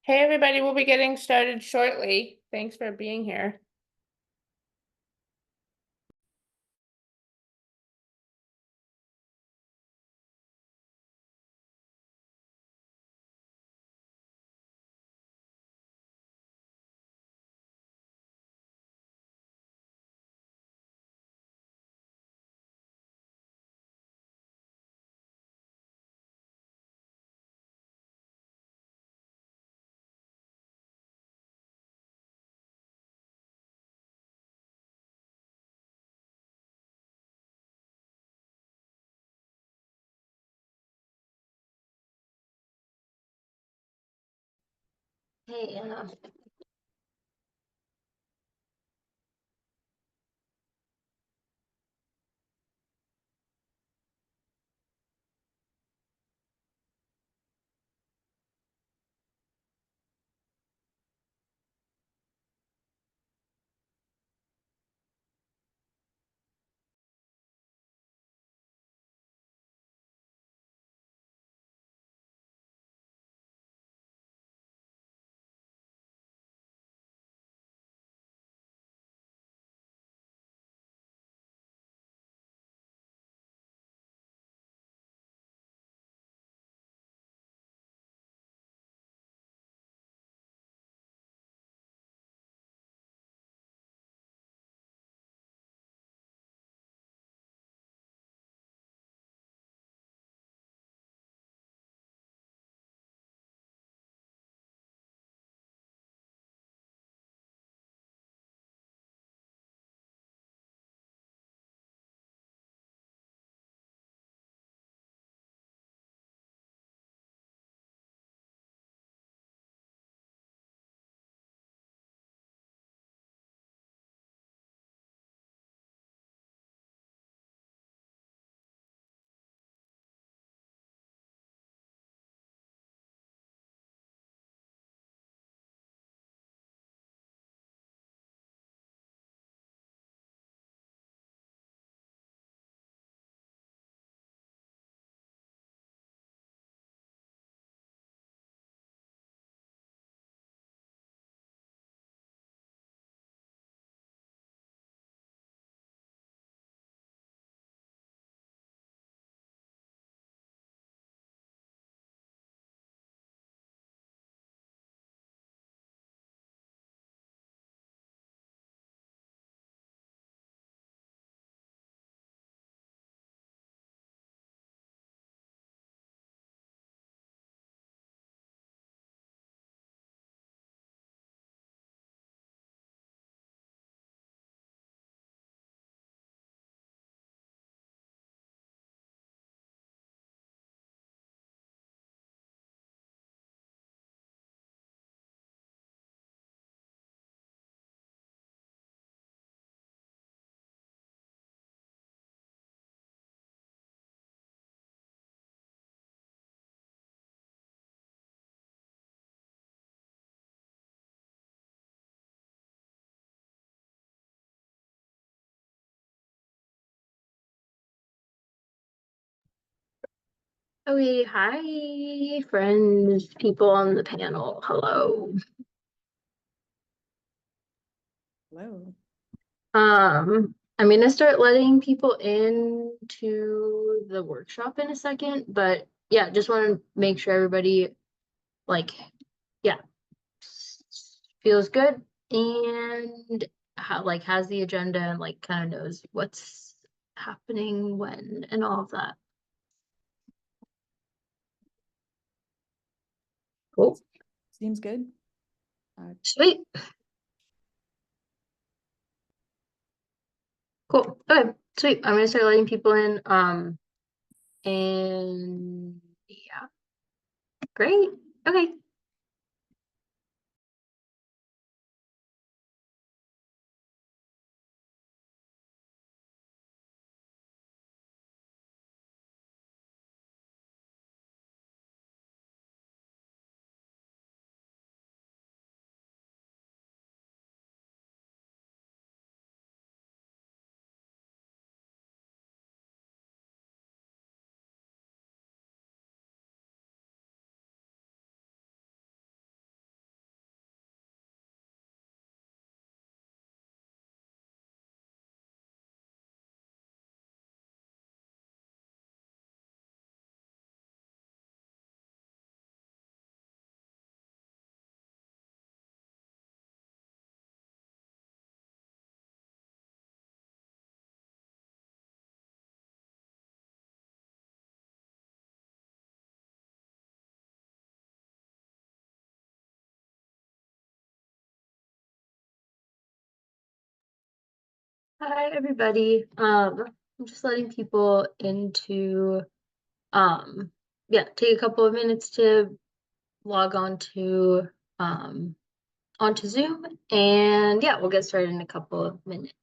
Hey, everybody, we'll be getting started shortly. Thanks for being here. Hey, Anna. Okay, hi, friends, people on the panel. Hello. Hello. I'm gonna start letting people into the workshop in a second, but yeah, just want to make sure everybody like, yeah, feels good and has the agenda and like kind of knows what's happening when and all of that. Cool. Seems good. Sweet. Cool. Okay, sweet. I'm gonna start letting people in. And yeah, great. Okay. Hi, everybody. I'm just letting people into, take a couple of minutes to log on to, onto Zoom, and yeah, we'll get started in a couple of minutes.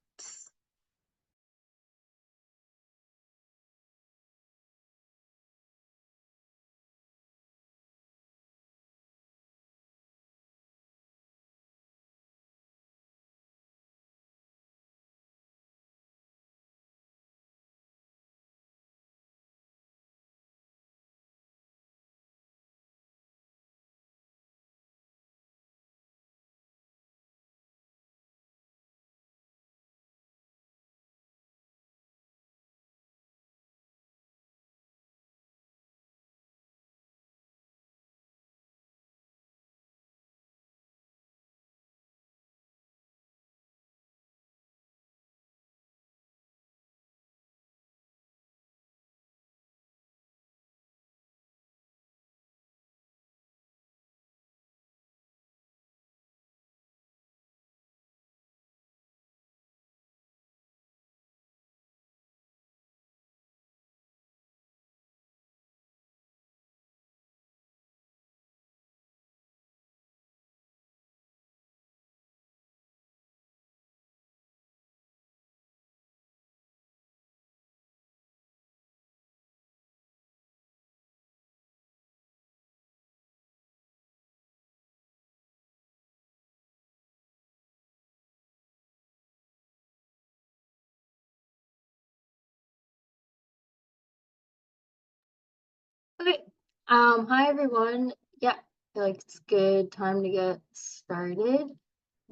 Okay, hi everyone. Yeah, I feel like it's a good time to get started.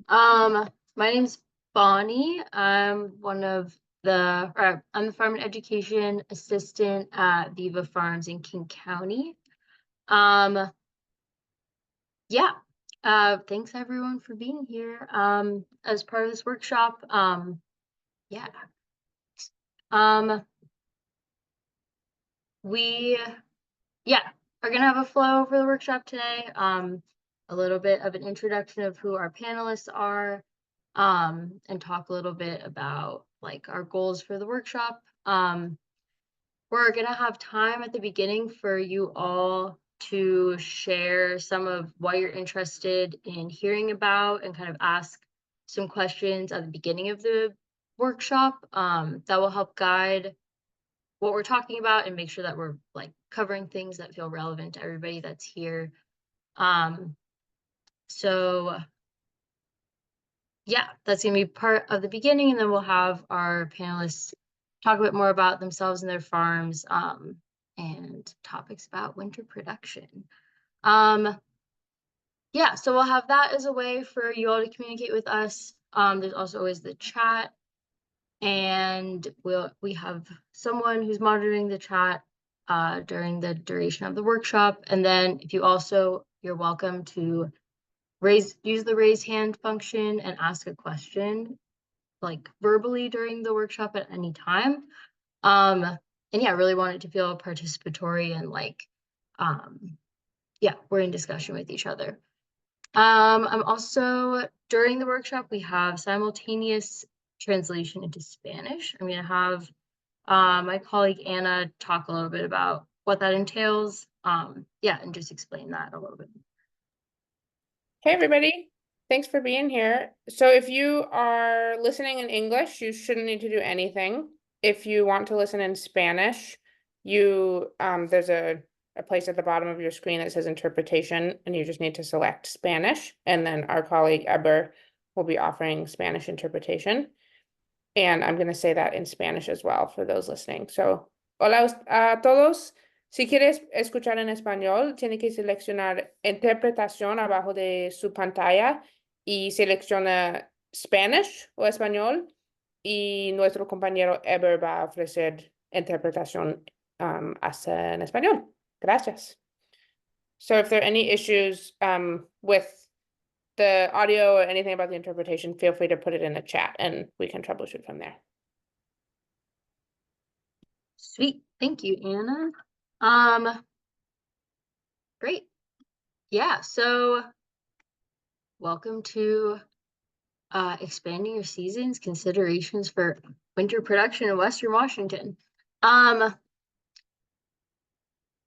My name's Bonnie. I'm I'm the farm and education assistant at Viva Farms in King County. Um, yeah, thanks everyone for being here. As part of this workshop, yeah. We, yeah, are gonna have a flow for the workshop today. A little bit of an introduction of who our panelists are, and talk a little bit about like our goals for the workshop. We're gonna have time at the beginning for you all to share some of what you're interested in hearing about and kind of ask some questions at the beginning of the workshop, that will help guide what we're talking about and make sure that we're like covering things that feel relevant to everybody that's here. So yeah, that's gonna be part of the beginning, and then we'll have our panelists talk a bit more about themselves and their farms, and topics about winter production. Yeah, so we'll have that as a way for you all to communicate with us. There's also always the chat, and we have someone who's monitoring the chat during the duration of the workshop. And then if you're welcome to use the raise hand function and ask a question like verbally during the workshop at any time. And yeah, I really want it to feel participatory and like, yeah, we're in discussion with each other. I'm also, during the workshop, we have simultaneous translation into Spanish. I'm gonna have my colleague Anna talk a little bit about what that entails. Yeah, and just explain that a little bit. Hey, everybody. Thanks for being here. So if you are listening in English, you shouldn't need to do anything. If you want to listen in Spanish, there's a place at the bottom of your screen that says interpretation, and you just need to select Spanish, and then our colleague Eber will be offering Spanish interpretation. And I'm going to say that in Spanish as well for those listening. So, hola a todos. Si quieres escuchar en español, tiene que seleccionar interpretación abajo de su pantalla y selecciona Spanish o español. Y nuestro compañero Eber va a ofrecer interpretación hasta en español. Gracias. So if there are any issues with the audio or anything about the interpretation, feel free to put it in the chat and we can troubleshoot from there. Sweet, thank you, Anna. Great. Yeah, so welcome to expanding your seasons, considerations for winter production in Western Washington.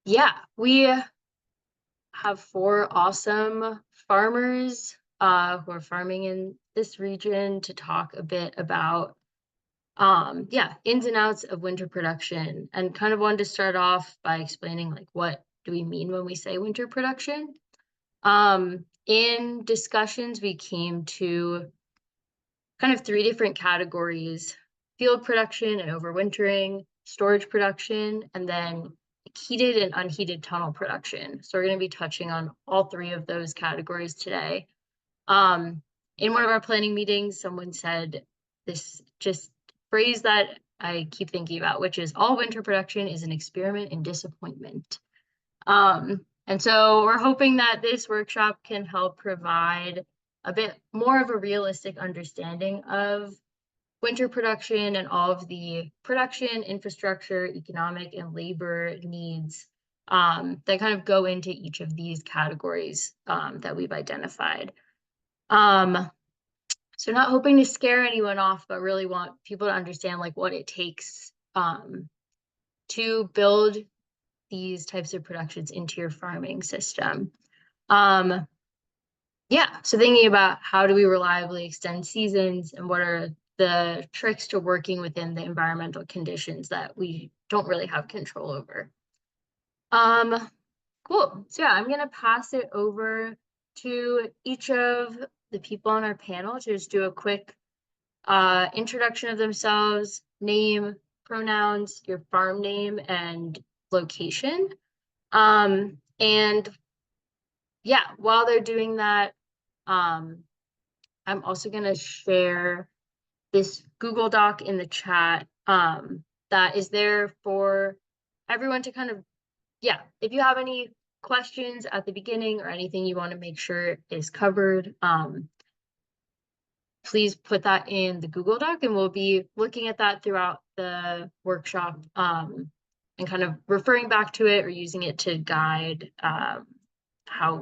Yeah, we have 4 awesome farmers who are farming in this region to talk a bit about ins and outs of winter production, and kind of wanted to start off by explaining like what do we mean when we say winter production. In discussions we came to kind of 3 different categories: field production and overwintering, storage production, and then heated and unheated tunnel production. So we're going to be touching on all 3 of those categories today. In one of our planning meetings, someone said this just phrase that I keep thinking about, which is all winter production is an experiment in disappointment. And so we're hoping that this workshop can help provide a bit more of a realistic understanding of winter production and all of the production, infrastructure, economic, and labor needs that kind of go into each of these categories that we've identified. So not hoping to scare anyone off, but really want people to understand like what it takes to build these types of productions into your farming system. So thinking about how do we reliably extend seasons and what are the tricks to working within the environmental conditions that we don't really have control over. Cool. So yeah, I'm gonna pass it over to each of the people on our panel to just do a quick introduction of themselves, name, pronouns, your farm name, and location. And yeah, while they're doing that, I'm also going to share this Google Doc in the chat that is there for everyone to kind of, if you have any questions at the beginning or anything you want to make sure is covered, please put that in the Google Doc, and we'll be looking at that throughout the workshop and kind of referring back to it or using it to guide how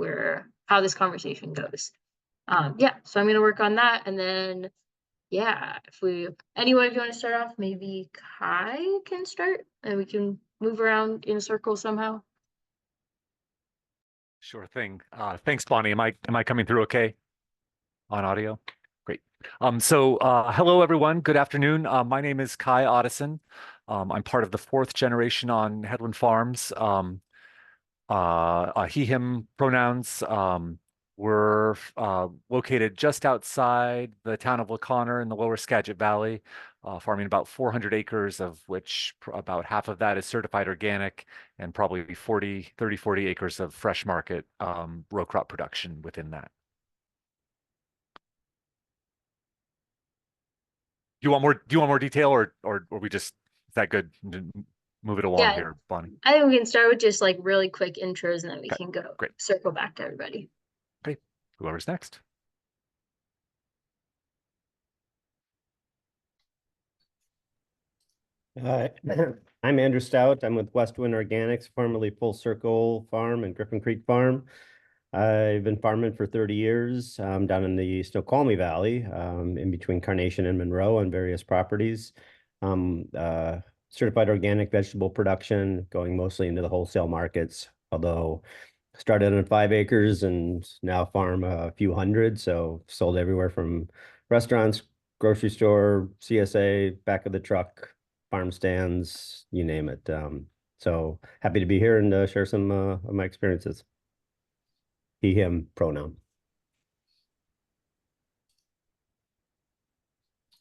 this conversation goes. So I'm going to work on that, and then if anyone, if you want to start off, maybe Kai can start, and we can move around in a circle somehow. Sure thing. Thanks, Bonnie. Am I coming through okay on audio? Great. Hello, everyone. Good afternoon. My name is Kai Otteson. I'm part of the 4th generation on Hedlin Farms. He, him pronouns. We're located just outside the town of LaConner in the lower Skagit Valley, farming about 400 acres, of which about half of that is certified organic, and probably 40 acres of fresh market row crop production within that. Do you want more detail, or we just, is that good? Move it along here, Bonnie. I think we can start with just like really quick intros, and then we can go circle back to everybody. Great. Whoever's next. I'm Andrew Stout. I'm with Westwind Organics, formerly Full Circle Farm and Griffin Creek Farm. I've been farming for 30 years down in the Snoqualmie Valley, in between Carnation and Monroe on various properties. Certified organic vegetable production, going mostly into the wholesale markets, although started on 5 acres and now farm a few hundred, so sold everywhere from restaurants, grocery store, CSA, back of the truck, farm stands, you name it. So happy to be here and share some of my experiences. He, him pronoun.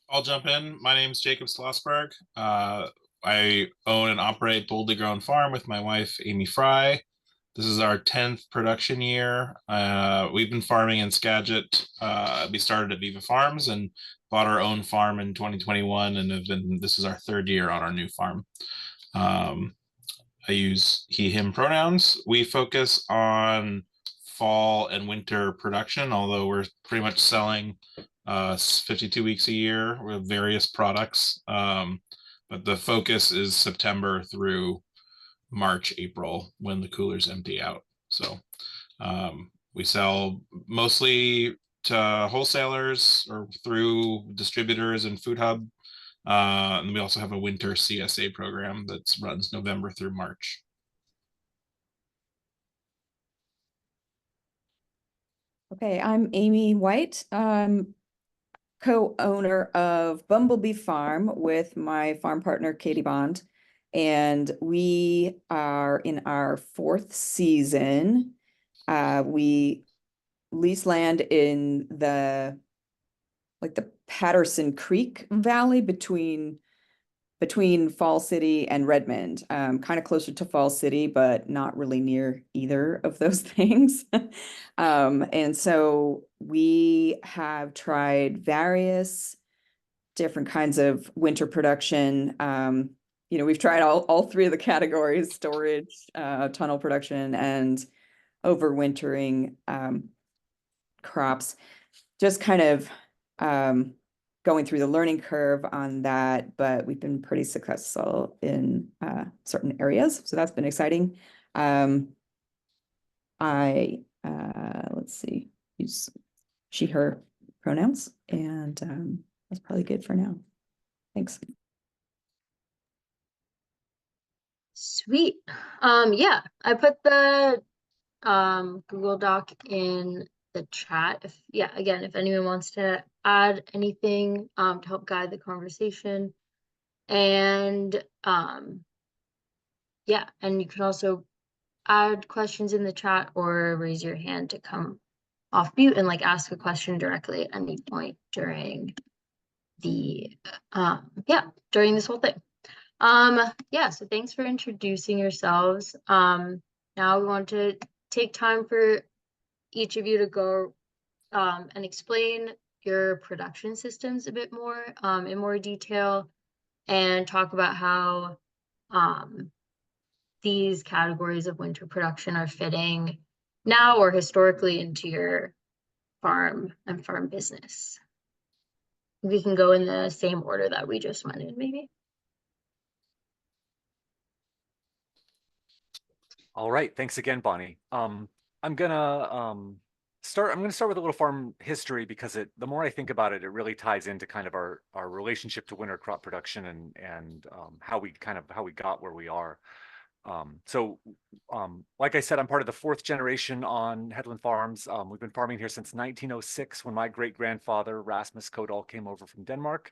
I'll jump in. My name is Jacob Schlossberg. I own and operate Boldly Grown Farm with my wife, Amy Fry. This is our 10th production year. We've been farming in Skagit. We started at Viva Farms and bought our own farm in 2021, and this is our 3rd year on our new farm. I use he, him pronouns. We focus on fall and winter production, although we're pretty much selling 52 weeks a year with various products. But the focus is September through March, April, when the coolers empty out. So we sell mostly to wholesalers or through distributors and food hub. And we also have a winter CSA program that runs November through March. Okay, I'm Amy White. I'm co-owner of Bumblebee Farm with my farm partner, Katie Bond. And we are in our 4th season. We lease land in the Patterson Creek Valley between Fall City and Redmond, kind of closer to Fall City, but not really near either of those things. And so we have tried various different kinds of winter production. We've tried all 3 of the categories: storage, tunnel production, and overwintering crops. Just kind of going through the learning curve on that, but we've been pretty successful in certain areas. So that's been exciting. Let's see, use she, her pronouns, and that's probably good for now. Thanks. Sweet. Yeah, I put the Google Doc in the chat. If anyone wants to add anything to help guide the conversation. And yeah, and you can also add questions in the chat or raise your hand to come off mute and ask a question directly at any point during the during this whole thing. So thanks for introducing yourselves. Now we want to take time for each of you to go and explain your production systems a bit more in more detail, and talk about how these categories of winter production are fitting now or historically into your farm and farm business. We can go in the same order that we just went in, maybe. All right, thanks again, Bonnie. I'm gonna start with a little farm history, because the more I think about it, it really ties into kind of our relationship to winter crop production and how we got where we are. Like I said, I'm part of the 4th generation on Hedlin Farms. We've been farming here since 1906, when my great-grandfather, Rasmus Kodal, came over from Denmark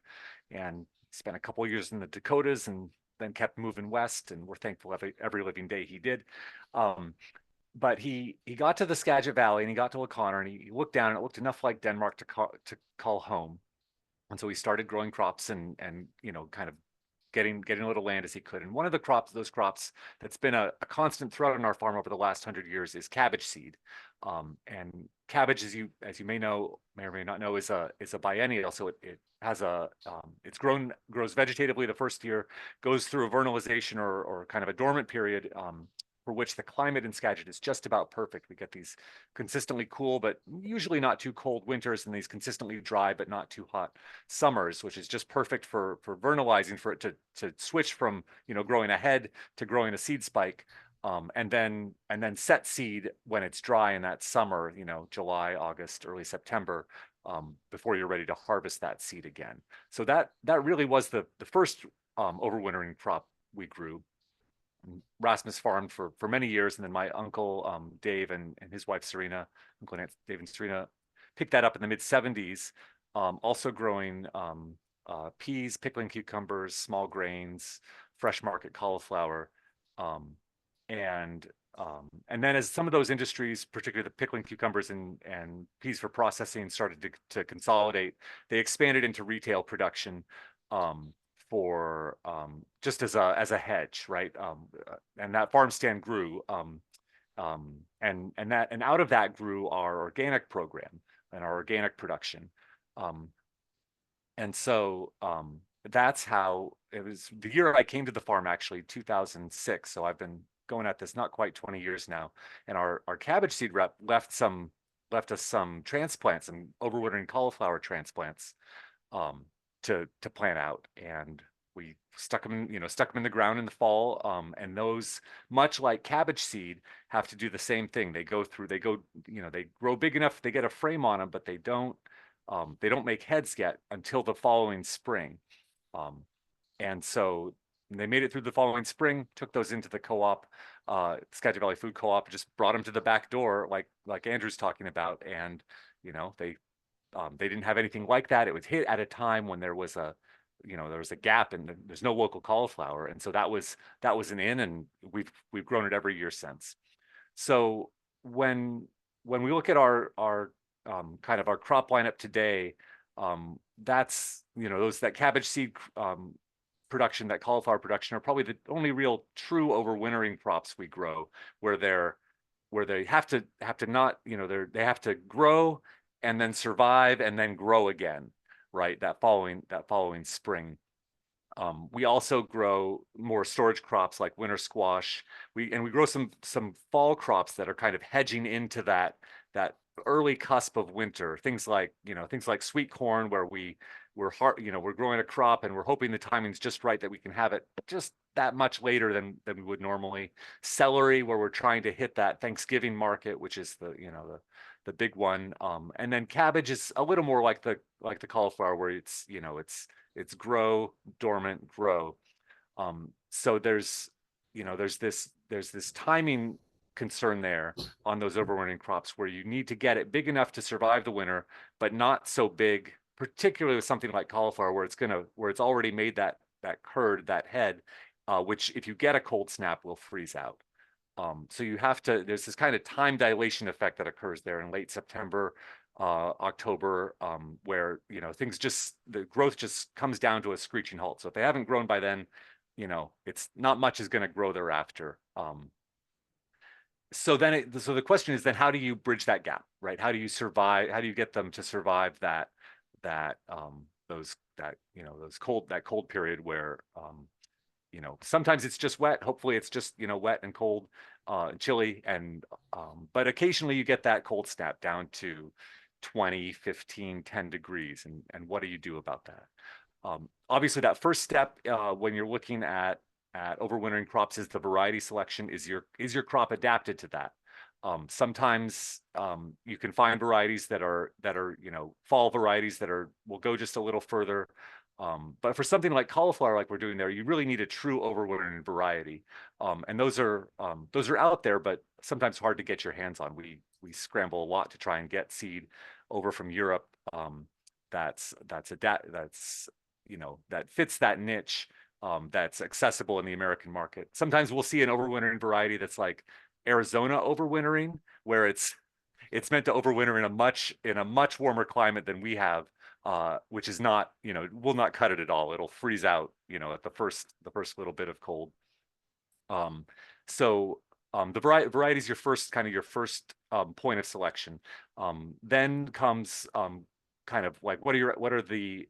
and spent a couple years in the Dakotas and then kept moving west, and we're thankful every living day he did. But he got to the Skagit Valley and he got to O'Connor, and he looked down and it looked enough like Denmark to call home. And so he started growing crops and kind of getting a little land as he could. And one of those crops that's been a constant thread on our farm over the last 100 years is cabbage seed. And cabbage, as you may or may not know, is a biennial. So it has grows vegetatively the first year, goes through a vernalization or kind of a dormant period, for which the climate in Skagit is just about perfect. We get these consistently cool, but usually not too cold winters, and these consistently dry, but not too hot summers, which is just perfect for vernalizing, for it to switch from, growing a head to growing a seed spike. And then set seed when it's dry in that summer, July, August, early September, before you're ready to harvest that seed again. So that really was the first overwintering crop we grew. Rasmus farmed for many years, and then my uncle Dave and his wife Serena, Uncle Dave and Serena, picked that up in the mid-70s, also growing peas, pickling cucumbers, small grains, fresh market cauliflower, and then as some of those industries, particularly the pickling cucumbers and peas for processing, started to consolidate, they expanded into retail production, for just as a hedge, right? And that farm stand grew, and out of that grew our organic program and our organic production, and so that's how it was. The year I came to the farm, actually 2006. So I've been going at this not quite 20 years now, and our cabbage seed rep left us some transplants, some overwintering cauliflower transplants, to plant out. And we stuck them in the ground in the fall. And those, much like cabbage seed, have to do the same thing. They go, they grow big enough, they get a frame on them, but they don't make heads yet until the following spring. And so they made it through the following spring, took those into the co-op, Skagit Valley Food Co-op, just brought them to the back door, like Andrew's talking about. And, they didn't have anything like that. It was hit at a time when there was a gap and there's no local cauliflower. And so that was an in, and we've grown it every year since. So when we look at our kind of our crop lineup today, that's, that cabbage seed production, that cauliflower production, are probably the only real true overwintering crops we grow, where they have to not, they have to grow and then survive and then grow again, right? That following spring. We also grow more storage crops like winter squash. We grow some fall crops that are kind of hedging into that early cusp of winter. Things like sweet corn, where we're growing a crop and we're hoping the timing's just right that we can have it just that much later than we would normally. Celery, where we're trying to hit that Thanksgiving market, which is the big one. And then cabbage is a little more like the cauliflower, where it's grow, dormant, grow. So there's this timing concern there on those overwintering crops, where you need to get it big enough to survive the winter, but not so big, particularly with something like cauliflower, where it's already made that curd, that head, which if you get a cold snap will freeze out. So there's this kind of time dilation effect that occurs there in late September, October, where the growth just comes down to a screeching halt. So if they haven't grown by then, it's not much is going to grow thereafter. So the question is then, how do you bridge that gap, right? How do you survive? How do you get them to survive that cold period where sometimes it's just wet. Hopefully it's just, wet and cold, chilly, and but occasionally you get that cold snap down to 20, 15, 10 degrees. And what do you do about that? Obviously that first step, when you're looking at overwintering crops, is the variety selection. Is your crop adapted to that? Sometimes you can find varieties that are fall varieties that will go just a little further. But for something like cauliflower, like we're doing there, you really need a true overwintering variety. And those are out there, but sometimes hard to get your hands on. We scramble a lot to try and get seed over from Europe that fits that niche, that's accessible in the American market. Sometimes we'll see an overwintering variety that's like Arizona overwintering, where it's meant to overwinter in a much warmer climate than we have, which is not, will not cut it at all. It'll freeze out, at the first little bit of cold. So the variety is your first point of selection. Then comes kind of like, what are the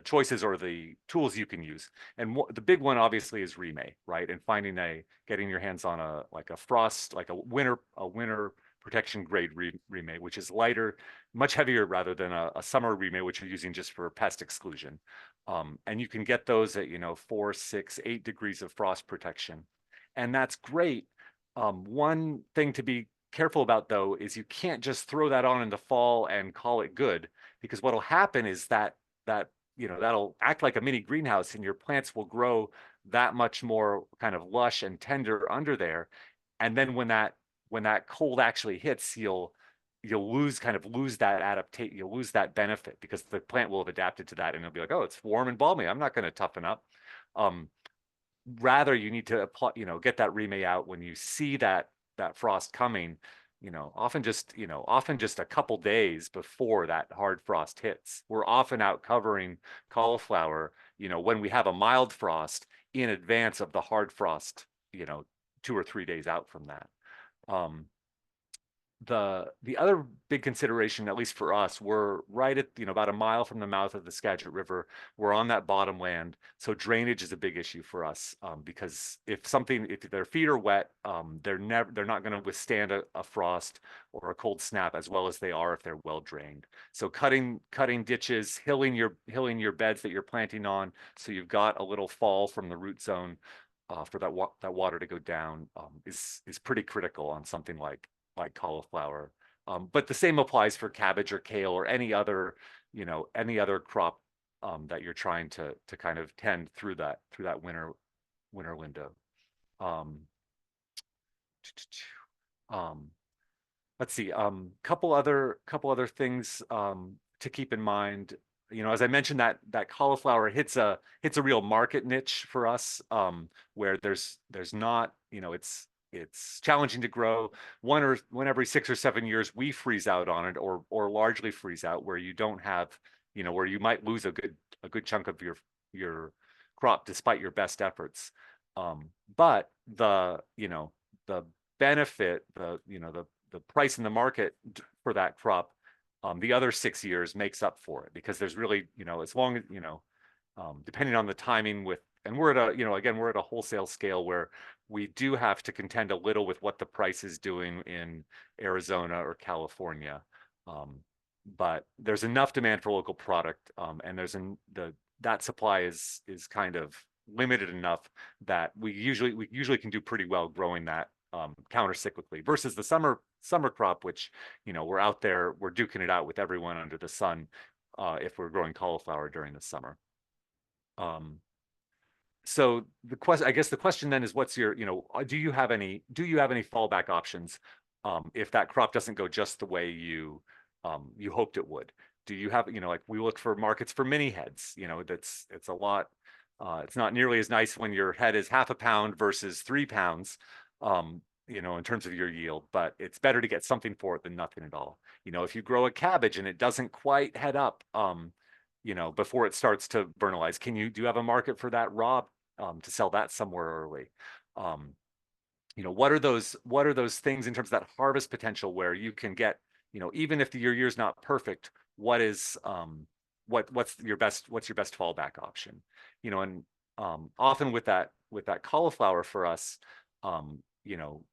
choices or the tools you can use. And the big one obviously is remay, right? And getting your hands on a winter protection grade remay, which is lighter, much heavier rather than a summer remay, which you're using just for pest exclusion. And you can get those at 4, 6, 8 degrees of frost protection, and that's great. One thing to be careful about, though, is you can't just throw that on in the fall and call it good, because what'll happen is that'll act like a mini greenhouse, and your plants will grow that much more kind of lush and tender under there. And then when that cold actually hits, you'll lose that adaptation, you'll lose that benefit, because the plant will have adapted to that, and it'll be like, oh, it's warm and balmy, I'm not going to toughen up. Rather, you need to apply, get that remay out when you see that frost coming, often just a couple days before that hard frost hits. We're often out covering cauliflower, when we have a mild frost, in advance of the hard frost, 2 or 3 days out from that. the other big consideration, at least for us, we're right at, about a mile from the mouth of the Skagit River. We're on that bottom land, so drainage is a big issue for us, because if their feet are wet, they're not going to withstand a frost or a cold snap as well as they are if they're well drained. So cutting ditches, hilling your beds that you're planting on, so you've got a little fall from the root zone for that water to go down, is pretty critical on something like cauliflower. But the same applies for cabbage or kale or any other crop that you're trying to kind of tend through that winter window. Um, um, let's see. Couple other things to keep in mind. As I mentioned, that cauliflower hits a real market niche for us, where there's not, it's challenging to grow. One every 6 or 7 years we freeze out on it, or largely freeze out, where you don't have, where you might lose a good chunk of your crop despite your best efforts. But the benefit, the price in the market for that crop, the other 6 years makes up for it, because there's really, as long as, depending on the timing and we're at again, we're at a wholesale scale where we do have to contend a little with what the price is doing in Arizona or California. But there's enough demand for local product, and that supply is kind of limited enough that we usually can do pretty well growing that counter-cyclically, versus the summer crop, which, we're out there, we're duking it out with everyone under the sun if we're growing cauliflower during the summer. So I guess the question then is, what's your, do you have any fallback options if that crop doesn't go just the way you hoped it would? Do you have, like, we look for markets for mini heads, it's a lot. It's not nearly as nice when your head is 1/2 pound versus 3 pounds, in terms of your yield, but it's better to get something for it than nothing at all. If you grow a cabbage and it doesn't quite head up, before it starts to vernalize, do you have a market for that raw, to sell that somewhere early? What are those things in terms of that harvest potential where you can get, even if your year's not perfect, what's your best fallback option? And often with that cauliflower for us, you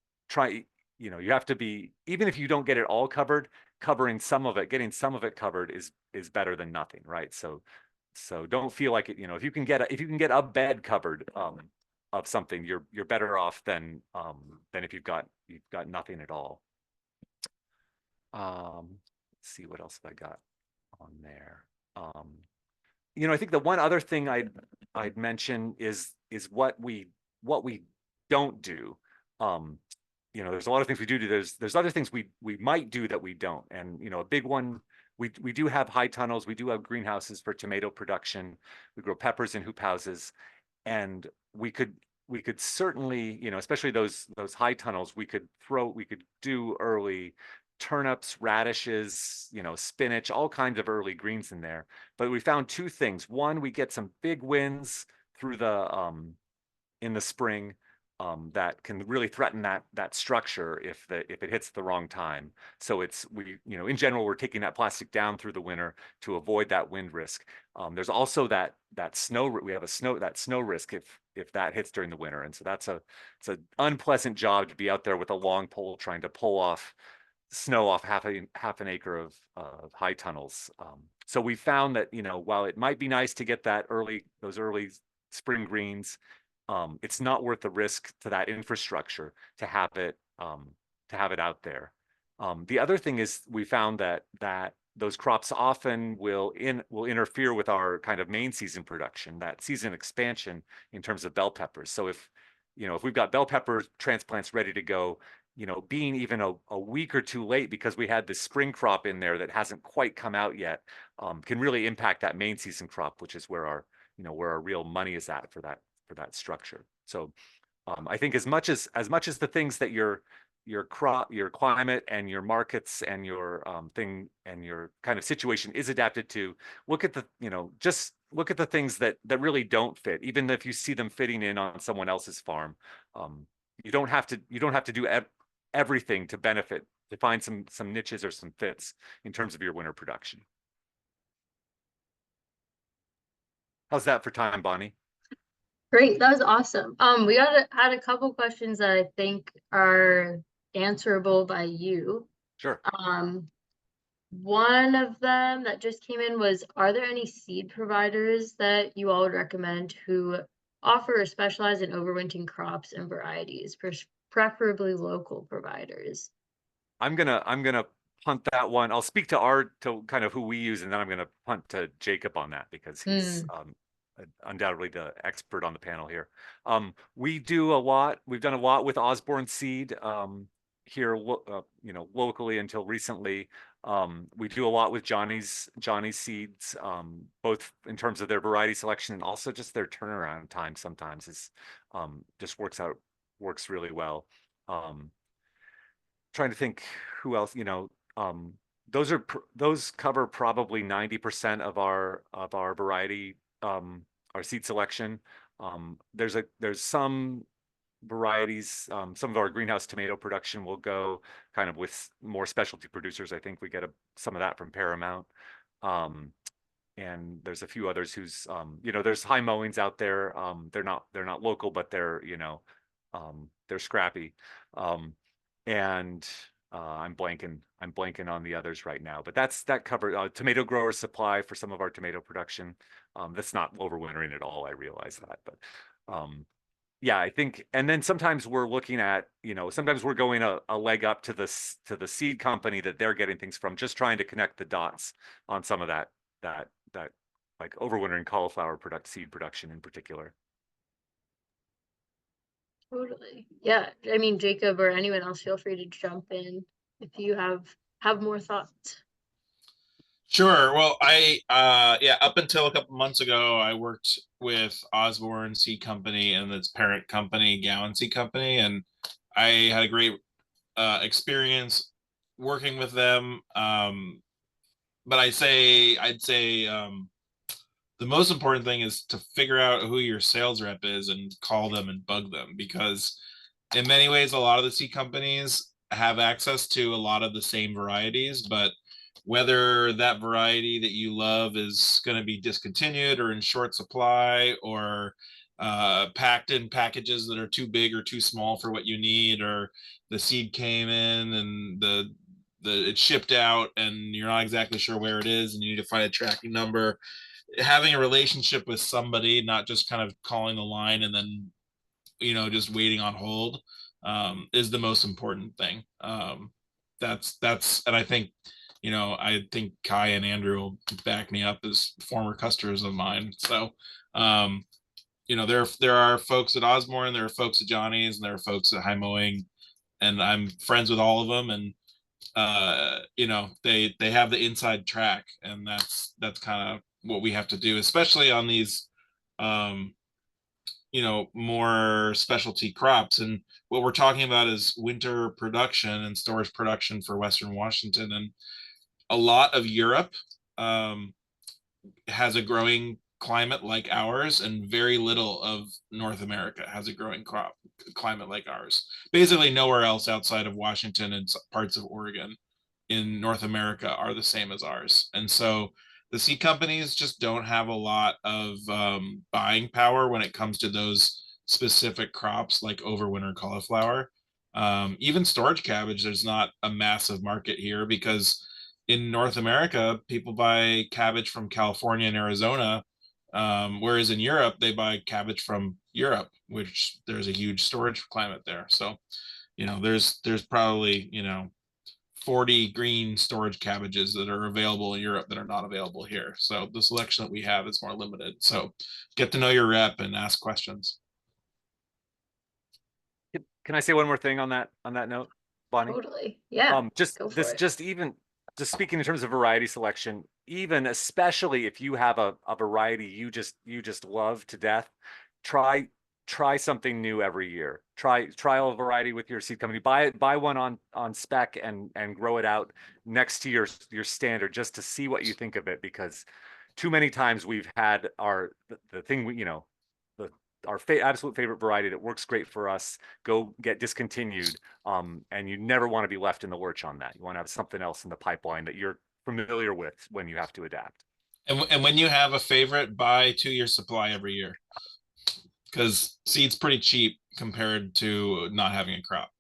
have to be, even if you don't get it all covered, getting some of it covered is better than nothing, right? So don't feel like it, if you can get a bed covered of something, you're better off than if you've got nothing at all. Let's see, what else have I got on there? I think the one other thing I'd mention is what we don't do. There's a lot of things we do. There's other things we might do that we don't. And a big one, we do have high tunnels. We do have greenhouses for tomato production. We grow peppers in hoop houses, and we could certainly, especially those high tunnels, we could do early turnips, radishes, spinach, all kinds of early greens in there. But we found two things. One, we get some big winds through in the spring, that can really threaten that structure if it hits the wrong time. So in general, we're taking that plastic down through the winter to avoid that wind risk. There's also that snow. We have that snow risk if that hits during the winter, and so it's an unpleasant job to be out there with a long pole trying to pull off snow off half an acre of high tunnels. So we found that, while it might be nice to get those early spring greens, it's not worth the risk to that infrastructure to have it out there. The other thing is, we found that those crops often will interfere with our kind of main season production, that season expansion in terms of bell peppers. So if we've got bell pepper transplants ready to go, being even a week or two late because we had the spring crop in there that hasn't quite come out yet, can really impact that main season crop, which is where our real money is at for that structure. So I think as much as the things that your crop, your climate, and your markets, and your thing, and your kind of situation is adapted to, look at the things that really don't fit, even if you see them fitting in on someone else's farm. You don't have to do everything to benefit to find some niches or some fits in terms of your winter production. How's that for time, Bonnie? Great, that was awesome. We had a couple questions that I think are answerable by you. Sure. One of them that just came in was, are there any seed providers that you all would recommend who offer or specialize in overwintering crops and varieties, preferably local providers? I'm gonna punt that one. I'll speak to kind of who we use, and then I'm gonna punt to Jacob on that because he's undoubtedly the expert on the panel here. We've done a lot with Osborne Seed here, locally until recently. We do a lot with Johnny's Seeds, both in terms of their variety selection and also just their turnaround time sometimes is just works really well. Trying to think who else, those cover probably 90% of our variety, our seed selection. There's some varieties, some of our greenhouse tomato production will go kind of with more specialty producers. I think we get some of that from Paramount. And there's a few others who's, there's high mowings out there. They're not local, but they're scrappy. And I'm blanking on the others right now, but that covers tomato grower supply for some of our tomato production. That's not overwintering at all. I realize that, but yeah, I think, and then sometimes we're looking at, sometimes we're going a leg up to the seed company that they're getting things from, just trying to connect the dots on some of that like overwintering cauliflower seed production in particular. Totally. Yeah. I mean, Jacob or anyone else, feel free to jump in if you have more thoughts. Sure. Well, up until a couple months ago, I worked with Osborne Seed Company and its parent company, Gowan Seed Company, and I had a great experience working with them. But I'd say the most important thing is to figure out who your sales rep is and call them and bug them, because in many ways, a lot of the seed companies have access to a lot of the same varieties, but whether that variety that you love is going to be discontinued or in short supply, or packed in packages that are too big or too small for what you need, or the seed came in and it's shipped out and you're not exactly sure where it is and you need to find a tracking number. Having a relationship with somebody, not just kind of calling the line and then just waiting on hold, is the most important thing. That's and I think Kai and Andrew will back me up as former customers of mine. So there are folks at Osborne, there are folks at Johnny's, and there are folks at High Mowing, and I'm friends with all of them, and they have the inside track, and that's kind of what we have to do, especially on these more specialty crops. And what we're talking about is winter production and storage production for Western Washington, and a lot of Europe has a growing climate like ours, and very little of North America has a growing climate like ours. Basically nowhere else outside of Washington and parts of Oregon in North America are the same as ours. And so the seed companies just don't have a lot of buying power when it comes to those specific crops like overwinter cauliflower. Even storage cabbage, there's not a massive market here, because in North America, people buy cabbage from California and Arizona, whereas in Europe, they buy cabbage from Europe, which there's a huge storage climate there. So, there's probably, 40 green storage cabbages that are available in Europe that are not available here. So the selection that we have is more limited. So get to know your rep and ask questions. Can I say one more thing on that note, Bonnie? Totally. Yeah. Just speaking in terms of variety selection, even especially if you have a variety you just love to death, try something new every year. Try a variety with your seed company. Buy one on spec and grow it out next to your standard, just to see what you think of it, because too many times we've had the our absolute favorite variety that works great for us go get discontinued. And you never want to be left in the lurch on that. You want to have something else in the pipeline that you're familiar with when you have to adapt. And when you have a favorite, buy 2 year supply every year, because seed's pretty cheap compared to not having a crop.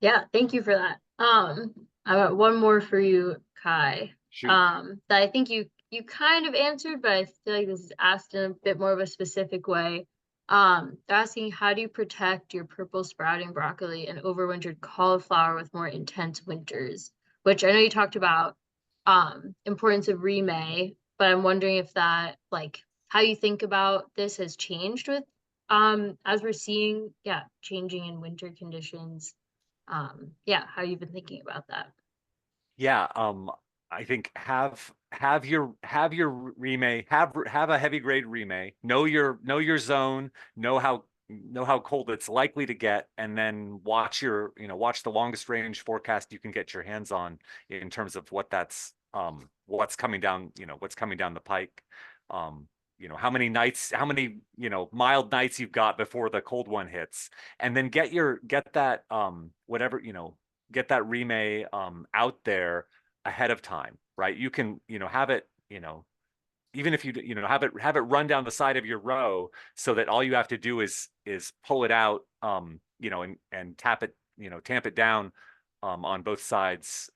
Yeah, thank you for that. I got one more for you, Kai. Shoot. That I think you kind of answered, but I feel like this is asked in a bit more of a specific way. They're asking, how do you protect your purple sprouting broccoli and overwintered cauliflower with more intense winters? Which I know you talked about importance of remay, but I'm wondering if that, like, how you think about this has changed with as we're seeing, changing in winter conditions. How you've been thinking about that. Yeah, I think have your remay, have a heavy grade remay, know your zone, know how cold it's likely to get, and then watch the longest range forecast you can get your hands on in terms of what's coming down the pike. How many nights, mild nights you've got before the cold one hits, and then get that get that remay out there ahead of time, right? You can have it, even if you have it run down the side of your row, so that all you have to do is pull it out, and tamp it down on both sides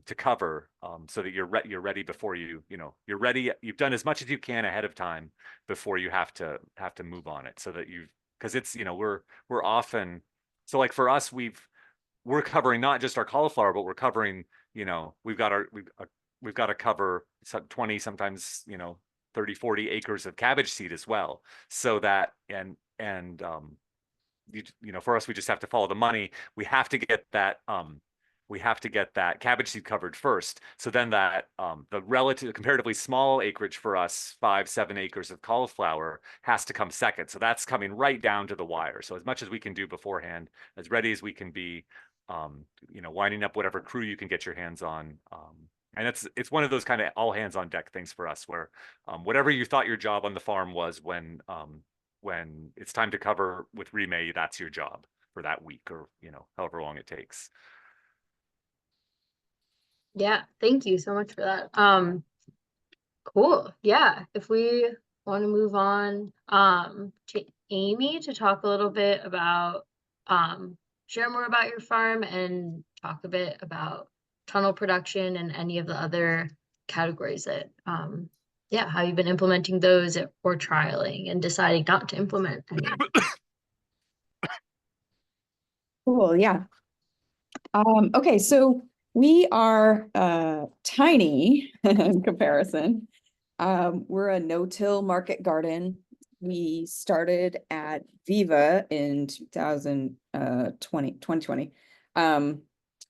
to cover, so that you're ready before you're ready. You've done as much as you can ahead of time before you have to move on it, so that because it's we're often, so like for us, we're covering not just our cauliflower, but we're covering, we've got to cover 20, sometimes 30, 40 acres of cabbage seed as well, so that for us, we just have to follow the money. We have to get that cabbage seed covered first. So then that the comparatively small acreage for us, 5-7 acres of cauliflower, has to come second. So that's coming right down to the wire. So as much as we can do beforehand, as ready as we can be, winding up whatever crew you can get your hands on. And it's one of those kind of all hands on deck things for us, where whatever you thought your job on the farm was, when it's time to cover with remay, that's your job for that week, or however long it takes. Yeah, thank you so much for that. Cool. Yeah, if we want to move on to Amy to talk a little bit about share more about your farm and talk a bit about tunnel production and any of the other categories that how you've been implementing those or trialing and deciding not to implement any. Cool, yeah. Okay, so we are tiny in comparison. We're a no-till market garden. We started at Viva in 2020.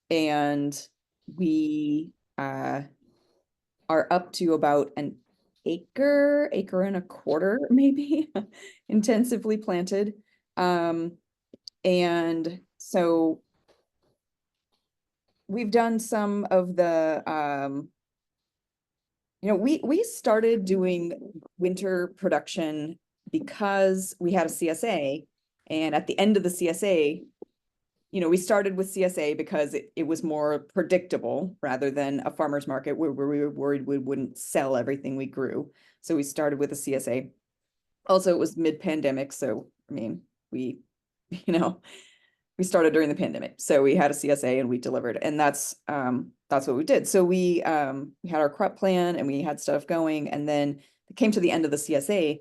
And we are up to about an acre and a quarter, maybe, intensively planted. And so we've done some of the, we started doing winter production because we had a CSA, and at the end of the CSA, we started with CSA because it was more predictable rather than a farmer's market where we were worried we wouldn't sell everything we grew. So we started with a CSA. Also, it was mid-pandemic, so I mean, we started during the pandemic, so we had a CSA and we delivered, and that's what we did. So we had our crop plan and we had stuff going, and then it came to the end of the CSA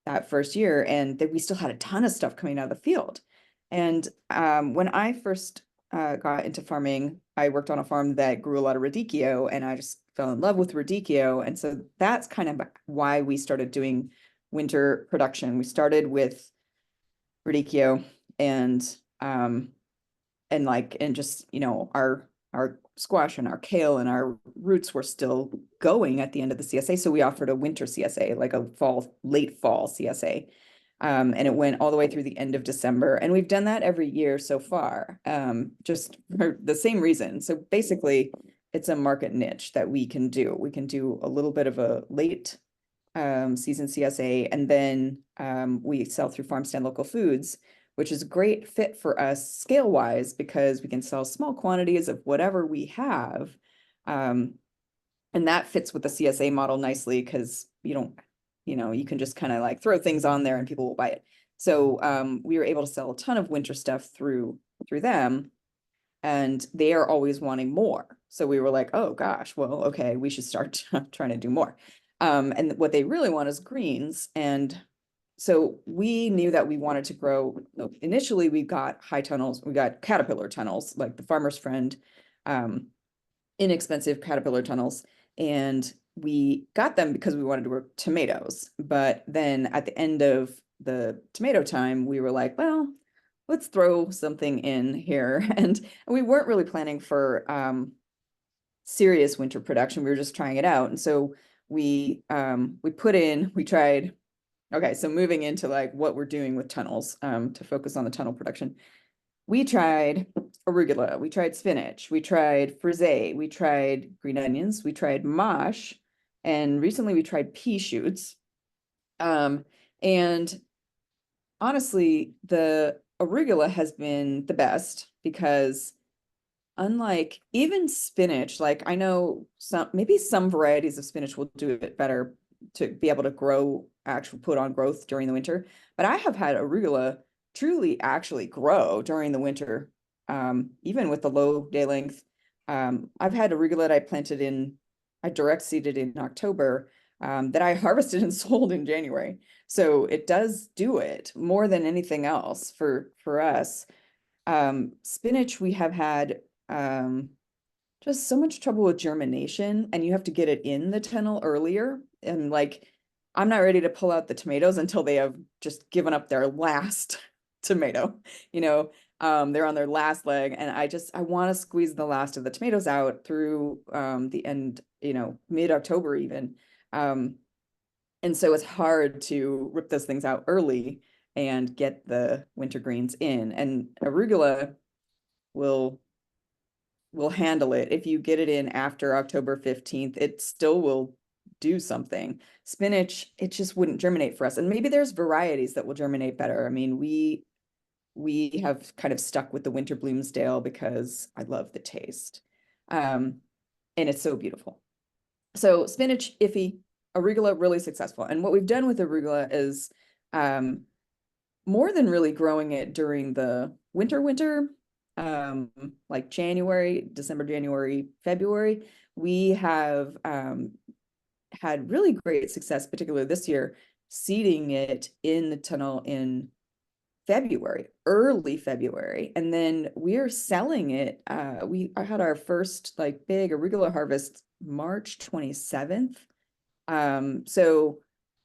that first year, and we still had a ton of stuff coming out of the field. And when I first got into farming, I worked on a farm that grew a lot of radicchio, and I just fell in love with radicchio, and so that's kind of why we started doing winter production. We started with radicchio and just our squash and our kale and our roots were still going at the end of the CSA. So we offered a winter CSA, like a late fall CSA. And it went all the way through the end of December. And we've done that every year so far, just for the same reason. So basically, it's a market niche that we can do. We can do a little bit of a late season CSA, and then we sell through farm stand local foods, which is a great fit for us scale wise because we can sell small quantities of whatever we have. And that fits with the CSA model nicely because you don't, you can just kind of like throw things on there and people will buy it. So we were able to sell a ton of winter stuff through them, and they are always wanting more. So we were like, oh gosh, well, okay, we should start trying to do more. And what they really want is greens. And so we knew that we wanted to grow. Initially, we got high tunnels, we got caterpillar tunnels, like the Farmer's Friend, inexpensive caterpillar tunnels. And we got them because we wanted to grow tomatoes. But then at the end of the tomato time, we were like, well, let's throw something in here. And we weren't really planning for serious winter production. We were just trying it out. And so we tried. Okay, so moving into like what we're doing with tunnels, to focus on the tunnel production. We tried arugula, we tried spinach, we tried frisee, we tried green onions, we tried mosh, and recently we tried pea shoots. And honestly, the arugula has been the best because unlike even spinach, like I know maybe some varieties of spinach will do it better to be able to put on growth during the winter. But I have had arugula truly actually grow during the winter, even with the low day length. I've had arugula that I direct seeded in October, that I harvested and sold in January. So it does do it more than anything else for us. Spinach, we have had just so much trouble with germination, and you have to get it in the tunnel earlier. And like, I'm not ready to pull out the tomatoes until they have just given up their last tomato, they're on their last leg. And I want to squeeze the last of the tomatoes out through the end, mid-October even. And so it's hard to rip those things out early and get the winter greens in. And arugula will handle it. If you get it in after October 15th, it still will do something. Spinach, it just wouldn't germinate for us. And maybe there's varieties that will germinate better. I mean, we have kind of stuck with the winter Bloomsdale because I love the taste. And it's so beautiful. So spinach, iffy, arugula, really successful. And what we've done with arugula is more than really growing it during the winter, like December, January, February, we have had really great success, particularly this year, seeding it in the tunnel in February, early February. And then we're selling it. I had our first like big arugula harvest March 27th. And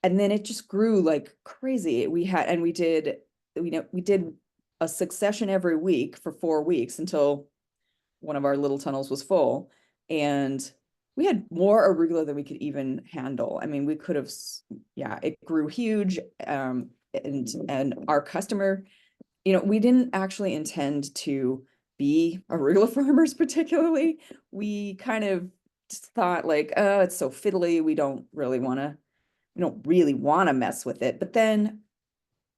then it just grew like crazy. We did a succession every week for 4 weeks until one of our little tunnels was full. And we had more arugula than we could even handle. I mean, we could have, it grew huge. And our customer, we didn't actually intend to be arugula farmers particularly. We kind of just thought like, oh, it's so fiddly. We don't really want to mess with it. But then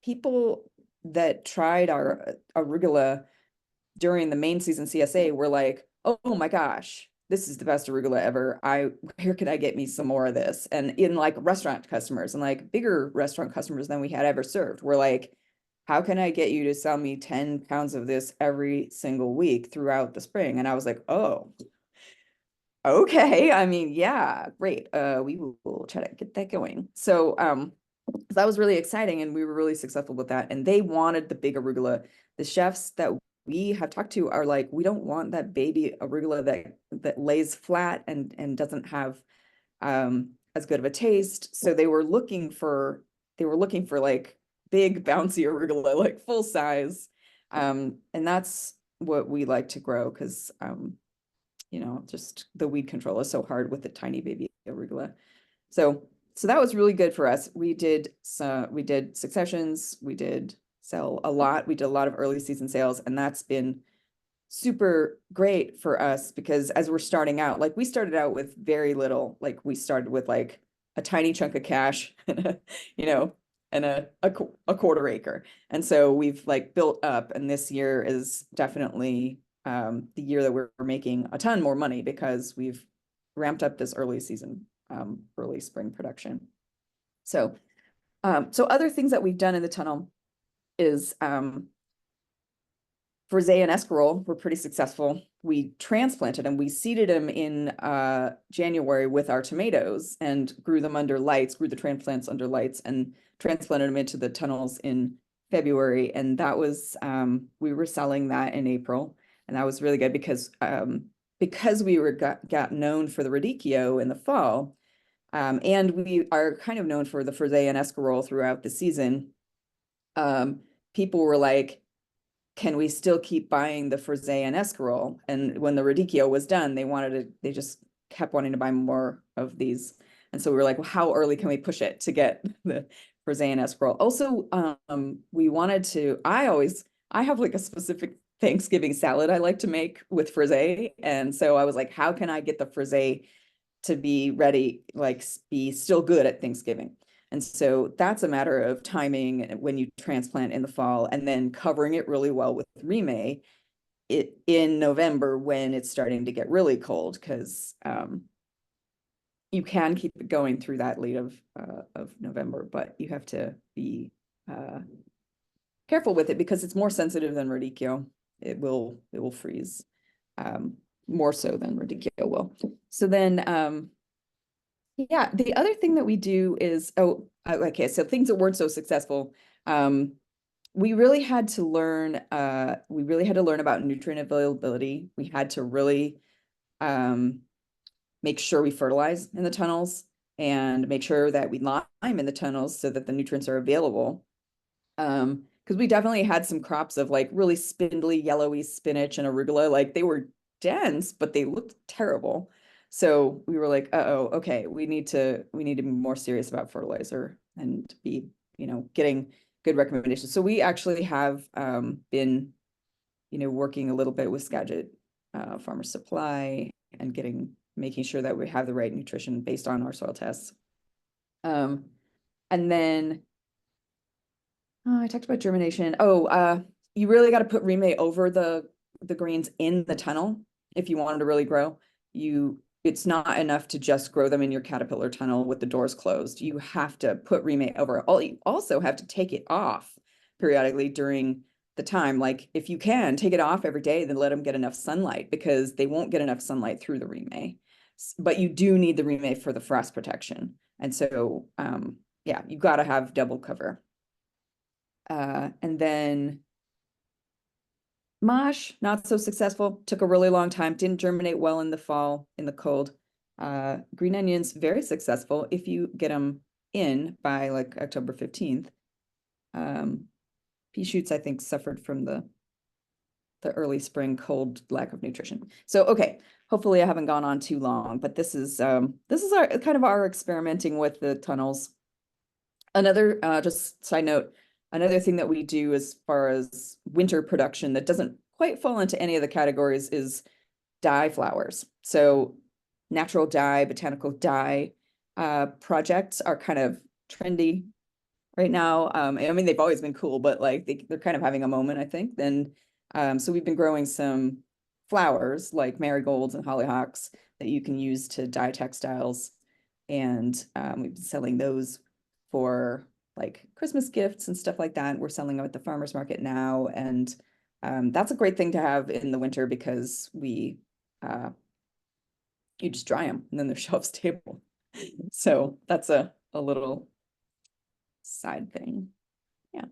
people that tried our arugula during the main season CSA were like, oh my gosh, this is the best arugula ever. Where could I get me some more of this? And in like restaurant customers and like bigger restaurant customers than we had ever served, were like, how can I get you to sell me 10 pounds of this every single week throughout the spring? And I was like, oh, okay. I mean, yeah, great. We will try to get that going. So that was really exciting, and we were really successful with that. And they wanted the big arugula. The chefs that we have talked to are like, we don't want that baby arugula that lays flat and doesn't have as good of a taste. So they were looking for like big bouncy arugula, like full size. And that's what we like to grow because just the weed control is so hard with the tiny baby arugula. So that was really good for us. We did successions, we did sell a lot. We did a lot of early season sales, and that's been super great for us because as we're starting out, like we started out with very little, like we started with like a tiny chunk of cash and a quarter acre. And so we've like built up, and this year is definitely the year that we're making a ton more money because we've ramped up this early season, early spring production. So other things that we've done in the tunnel is for Zay and Escarole were pretty successful. We transplanted them. We seeded them in January with our tomatoes and grew them under lights, grew the transplants under lights and transplanted them into the tunnels in February. And that was, we were selling that in April. And that was really good because we were got known for the radicchio in the fall. And we are kind of known for the Frisée and Escarole throughout the season. People were like, can we still keep buying the Frisée and Escarole? And when the radicchio was done, they just kept wanting to buy more of these. And so we were like, well, how early can we push it to get the Frisée and Escarole? Also, we wanted to, I have like a specific Thanksgiving salad I like to make with Frisée. And so I was like, how can I get the Frisée to be ready, like be still good at Thanksgiving? And so that's a matter of timing when you transplant in the fall and then covering it really well with remay in November when it's starting to get really cold, because you can keep it going through that late of November, but you have to be careful with it because it's more sensitive than radicchio. It will freeze more so than radicchio will. So then yeah, the other thing that we do is, okay, so things that weren't so successful. We really had to learn about nutrient availability. We had to really make sure we fertilize in the tunnels and make sure that we lime in the tunnels so that the nutrients are available. Because we definitely had some crops of like really spindly, yellowy spinach and arugula. Like they were dense, but they looked terrible. So we were like, uh-oh, okay, we need to be more serious about fertilizer and be, getting good recommendations. So we actually have been, working a little bit with Skagit Farmer Supply and making sure that we have the right nutrition based on our soil tests. And then I talked about germination. You really got to put remay over the greens in the tunnel if you want them to really grow. It's not enough to just grow them in your caterpillar tunnel with the doors closed. You have to put remay over. You also have to take it off periodically during the time. Like if you can take it off every day, then let them get enough sunlight, because they won't get enough sunlight through the remay. But you do need the remay for the frost protection. And so, yeah, you got to have double cover. And then Mosh, not so successful, took a really long time, didn't germinate well in the fall, in the cold. Green onions, very successful if you get them in by like October 15th. Pea shoots, I think, suffered from the early spring cold, lack of nutrition. So, okay, hopefully I haven't gone on too long, but this is our kind of our experimenting with the tunnels. Another, just side note, another thing that we do as far as winter production that doesn't quite fall into any of the categories is dye flowers. So natural dye, botanical dye projects are kind of trendy right now. I mean, they've always been cool, but like they're kind of having a moment, I think. Then, so we've been growing some flowers like marigolds and hollyhocks that you can use to dye textiles. And we've been selling those for like Christmas gifts and stuff like that. We're selling them at the farmer's market now. And that's a great thing to have in the winter because you just dry them and then they're shelf stable. So that's a little side thing. Yeah.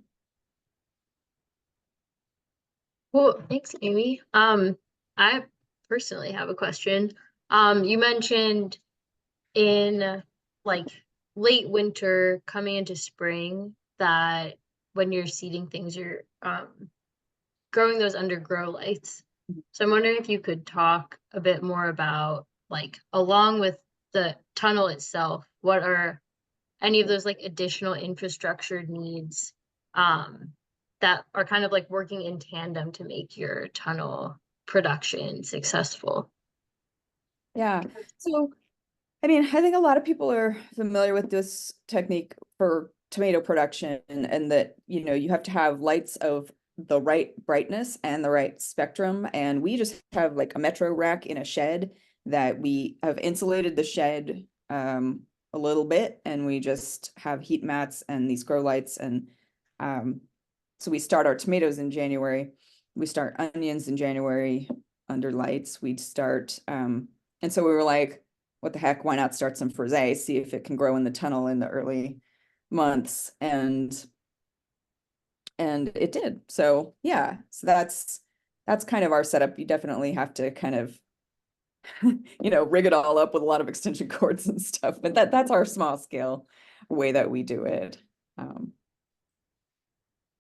Well, thanks, Amy. I personally have a question. You mentioned in like late winter coming into spring that when you're seeding things, you're growing those under grow lights. So I'm wondering if you could talk a bit more about, like, along with the tunnel itself, what are any of those like additional infrastructure needs that are kind of like working in tandem to make your tunnel production successful. Yeah. So, I mean, I think a lot of people are familiar with this technique for tomato production, and that, you know, you have to have lights of the right brightness and the right spectrum. And we just have like a metro rack in a shed that we have insulated the shed a little bit, and we just have heat mats and these grow lights. And so we start our tomatoes in January. We start onions in January under lights. We'd start, and so we were like, what the heck, why not start some frisee, see if it can grow in the tunnel in the early months. And it did. So yeah, so that's kind of our setup. You definitely have to kind of, you know, rig it all up with a lot of extension cords and stuff, but that's our small scale way that we do it.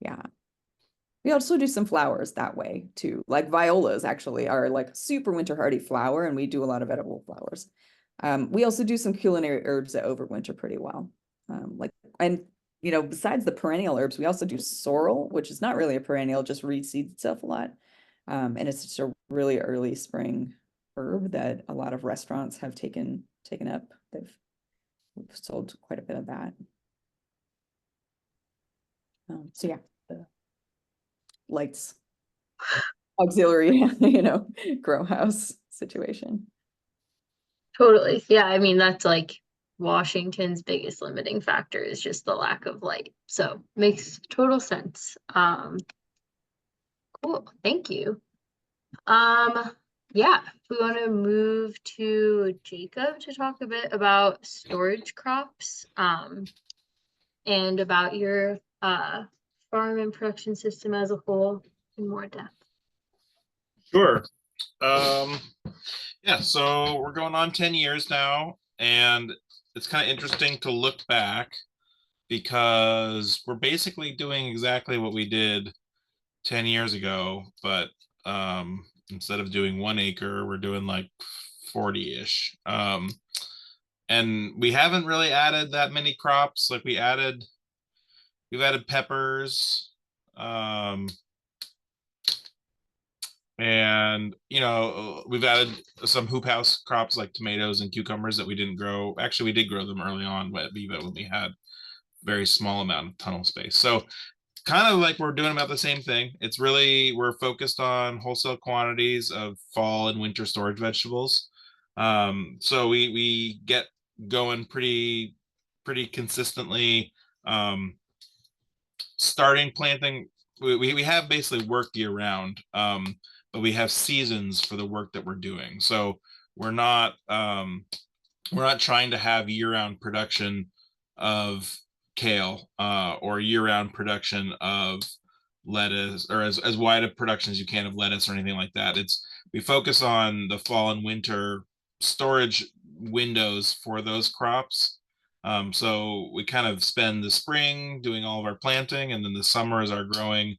Yeah. We also do some flowers that way too. Like violas actually are like super winter hardy flower, and we do a lot of edible flowers. We also do some culinary herbs that overwinter pretty well. And you know, besides the perennial herbs, we also do sorrel, which is not really a perennial, just reseeds itself a lot. And it's just a really early spring herb that a lot of restaurants have taken up. We've sold quite a bit of that. So yeah, the lights, auxiliary, you know, grow house situation. Totally. Yeah, I mean, that's like Washington's biggest limiting factor is just the lack of light. So makes total sense. Cool. Thank you. Yeah, we want to move to Jacob to talk a bit about storage crops, and about your farm and production system as a whole in more depth. Sure. Yeah, so we're going on 10 years now, and it's kind of interesting to look back because we're basically doing exactly what we did 10 years ago, but instead of doing 1 acre, we're doing like 40-ish. And we haven't really added that many crops. Like we've added peppers, and you know, we've added some hoop house crops like tomatoes and cucumbers that we didn't grow. Actually, we did grow them early on at Viva when we had very small amount of tunnel space. So kind of like we're doing about the same thing. It's really, we're focused on wholesale quantities of fall and winter storage vegetables. So we get going pretty consistently. Starting planting, we have basically work year round, but we have seasons for the work that we're doing. So we're not trying to have year-round production of kale, or year-round production of lettuce, or as wide a production as you can of lettuce or anything like that. We focus on the fall and winter storage windows for those crops. So we kind of spend the spring doing all of our planting, and then the summer is our growing,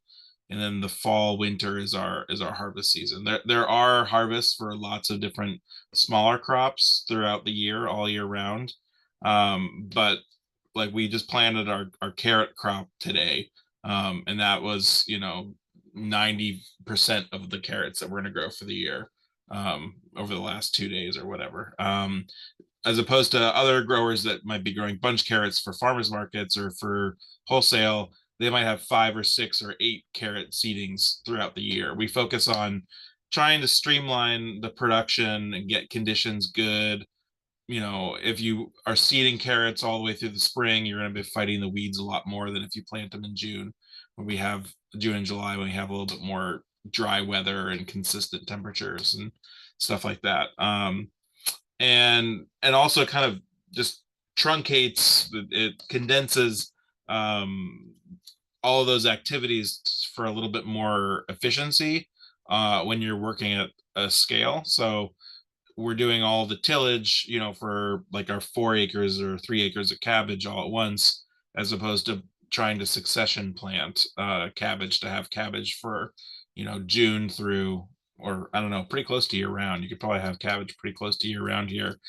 and then the fall winter is our harvest season. There are harvests for lots of different smaller crops throughout the year, all year round. But like we just planted our carrot crop today, and that was, you know, 90% of the carrots that we're going to grow for the year, over the last 2 days or whatever. As opposed to other growers that might be growing bunch carrots for farmers markets or for wholesale, they might have 5 or 6 or 8 carrot seedings throughout the year. We focus on trying to streamline the production and get conditions good. You know, if you are seeding carrots all the way through the spring, you're going to be fighting the weeds a lot more than if you plant them in June, when we have June and July, when we have a little bit more dry weather and consistent temperatures and stuff like that. And also kind of just truncates, it condenses all of those activities for a little bit more efficiency when you're working at a scale. So we're doing all the tillage, you know, for like our 4 acres or 3 acres of cabbage all at once, as opposed to trying to succession plant cabbage to have cabbage for, you know, June through, or I don't know, pretty close to year round. You could probably have cabbage pretty close to year round here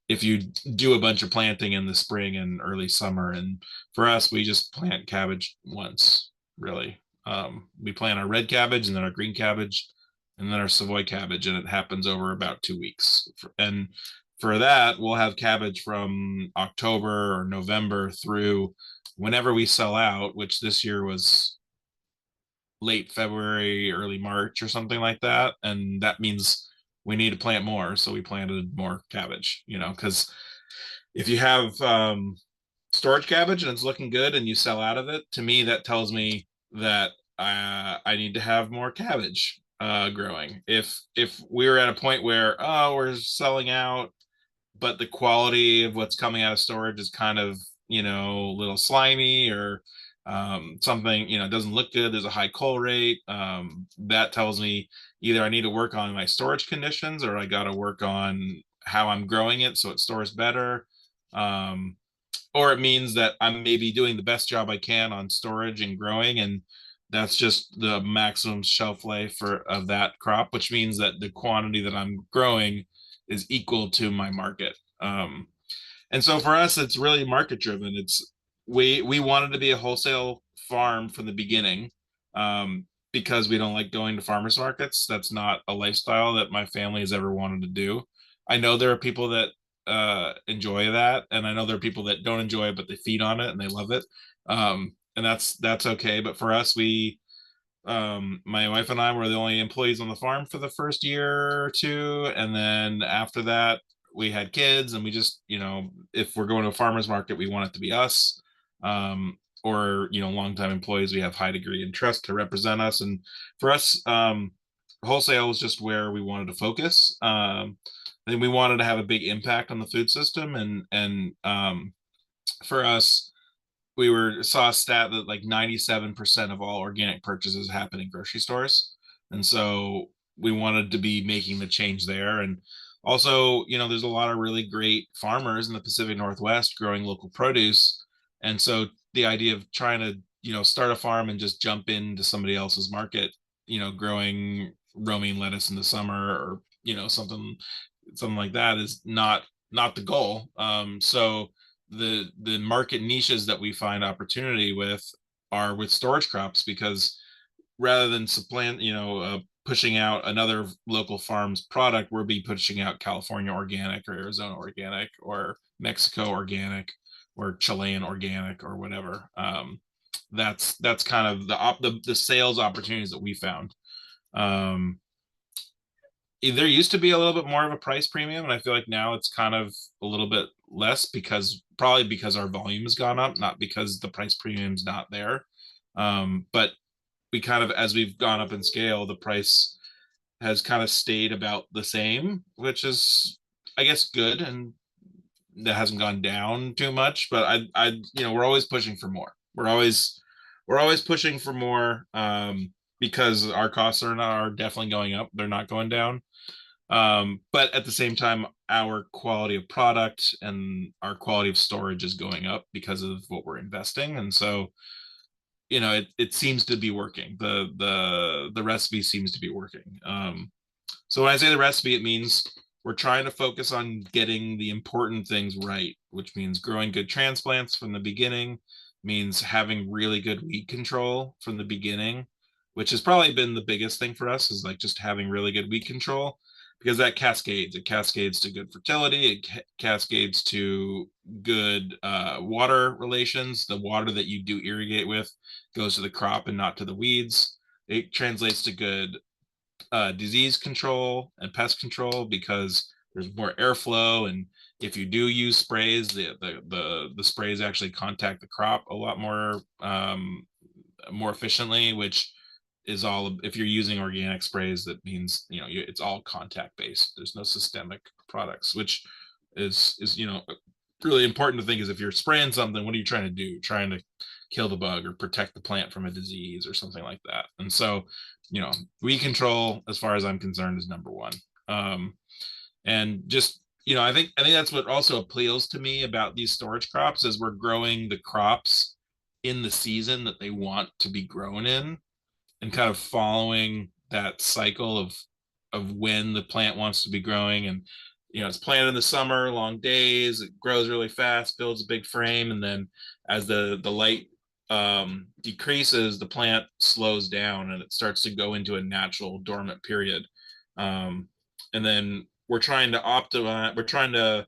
if you do a bunch of planting in the spring and early summer. And for us, we just plant cabbage once, really. We plant our red cabbage and then our green cabbage and then our Savoy cabbage, and it happens over about 2 weeks. And for that, we'll have cabbage from October or November through whenever we sell out, which this year was late February, early March or something like that. And that means we need to plant more. So we planted more cabbage, because if you have storage cabbage and it's looking good and you sell out of it, to me, that tells me that I need to have more cabbage growing. If we were at a point where, we're selling out, but the quality of what's coming out of storage is kind of, a little slimy, or something, doesn't look good, there's a high cull rate, that tells me either I need to work on my storage conditions, or I got to work on how I'm growing it so it stores better. Or it means that I'm maybe doing the best job I can on storage and growing, and that's just the maximum shelf life of that crop, which means that the quantity that I'm growing is equal to my market. And so for us, it's really market driven. We wanted to be a wholesale farm from the beginning, because we don't like going to farmers markets. That's not a lifestyle that my family has ever wanted to do. I know there are people that enjoy that, and I know there are people that don't enjoy it, but they feed on it and they love it. And that's okay. But for us, my wife and I were the only employees on the farm for the first year or two, and then after that we had kids, and we just, if we're going to a farmer's market, we want it to be us, or longtime employees. We have high degree and trust to represent us, and for us, wholesale was just where we wanted to focus. And we wanted to have a big impact on the food system, and for us, we saw a stat that like 97% of all organic purchases happen in grocery stores. And so we wanted to be making the change there. And also, there's a lot of really great farmers in the Pacific Northwest growing local produce. And so the idea of trying to, start a farm and just jump into somebody else's market, growing romaine lettuce in the summer, or, something like that, is not the goal. So the market niches that we find opportunity with are with storage crops, because rather than pushing out another local farm's product, we'll be pushing out California organic, or Arizona organic, or Mexico organic, or Chilean organic, or whatever. That's kind of the sales opportunities that we found. There used to be a little bit more of a price premium, and I feel like now it's kind of a little bit less, probably because our volume has gone up, not because the price premium's not there. But we kind of, as we've gone up in scale, the price has kind of stayed about the same, which is, I guess, good, and that hasn't gone down too much. But we're always pushing for more. We're always pushing for more, because our costs are definitely going up. They're not going down. But at the same time, our quality of product and our quality of storage is going up because of what we're investing. And so, it seems to be working. The recipe seems to be working. So when I say the recipe, it means we're trying to focus on getting the important things right, which means growing good transplants from the beginning, means having really good weed control from the beginning, which has probably been the biggest thing for us, is like just having really good weed control, because that cascades. It cascades to good fertility. It cascades to good water relations. The water that you do irrigate with goes to the crop and not to the weeds. It translates to good disease control and pest control, because there's more airflow, and if you do use sprays, the sprays actually contact the crop a lot more efficiently, which is all, if you're using organic sprays, that means it's all contact based. There's no systemic products, which is really important to think, is if you're spraying something, what are you trying to do? Trying to kill the bug or protect the plant from a disease or something like that. And so weed control, as far as I'm concerned, is number one. And just I think that's what also appeals to me about these storage crops, is we're growing the crops in the season that they want to be grown in, and kind of following that cycle of when the plant wants to be growing. And it's planted in the summer, long days, it grows really fast, builds a big frame, and then as the light decreases, the plant slows down and it starts to go into a natural dormant period. And then we're trying to optimize, we're trying to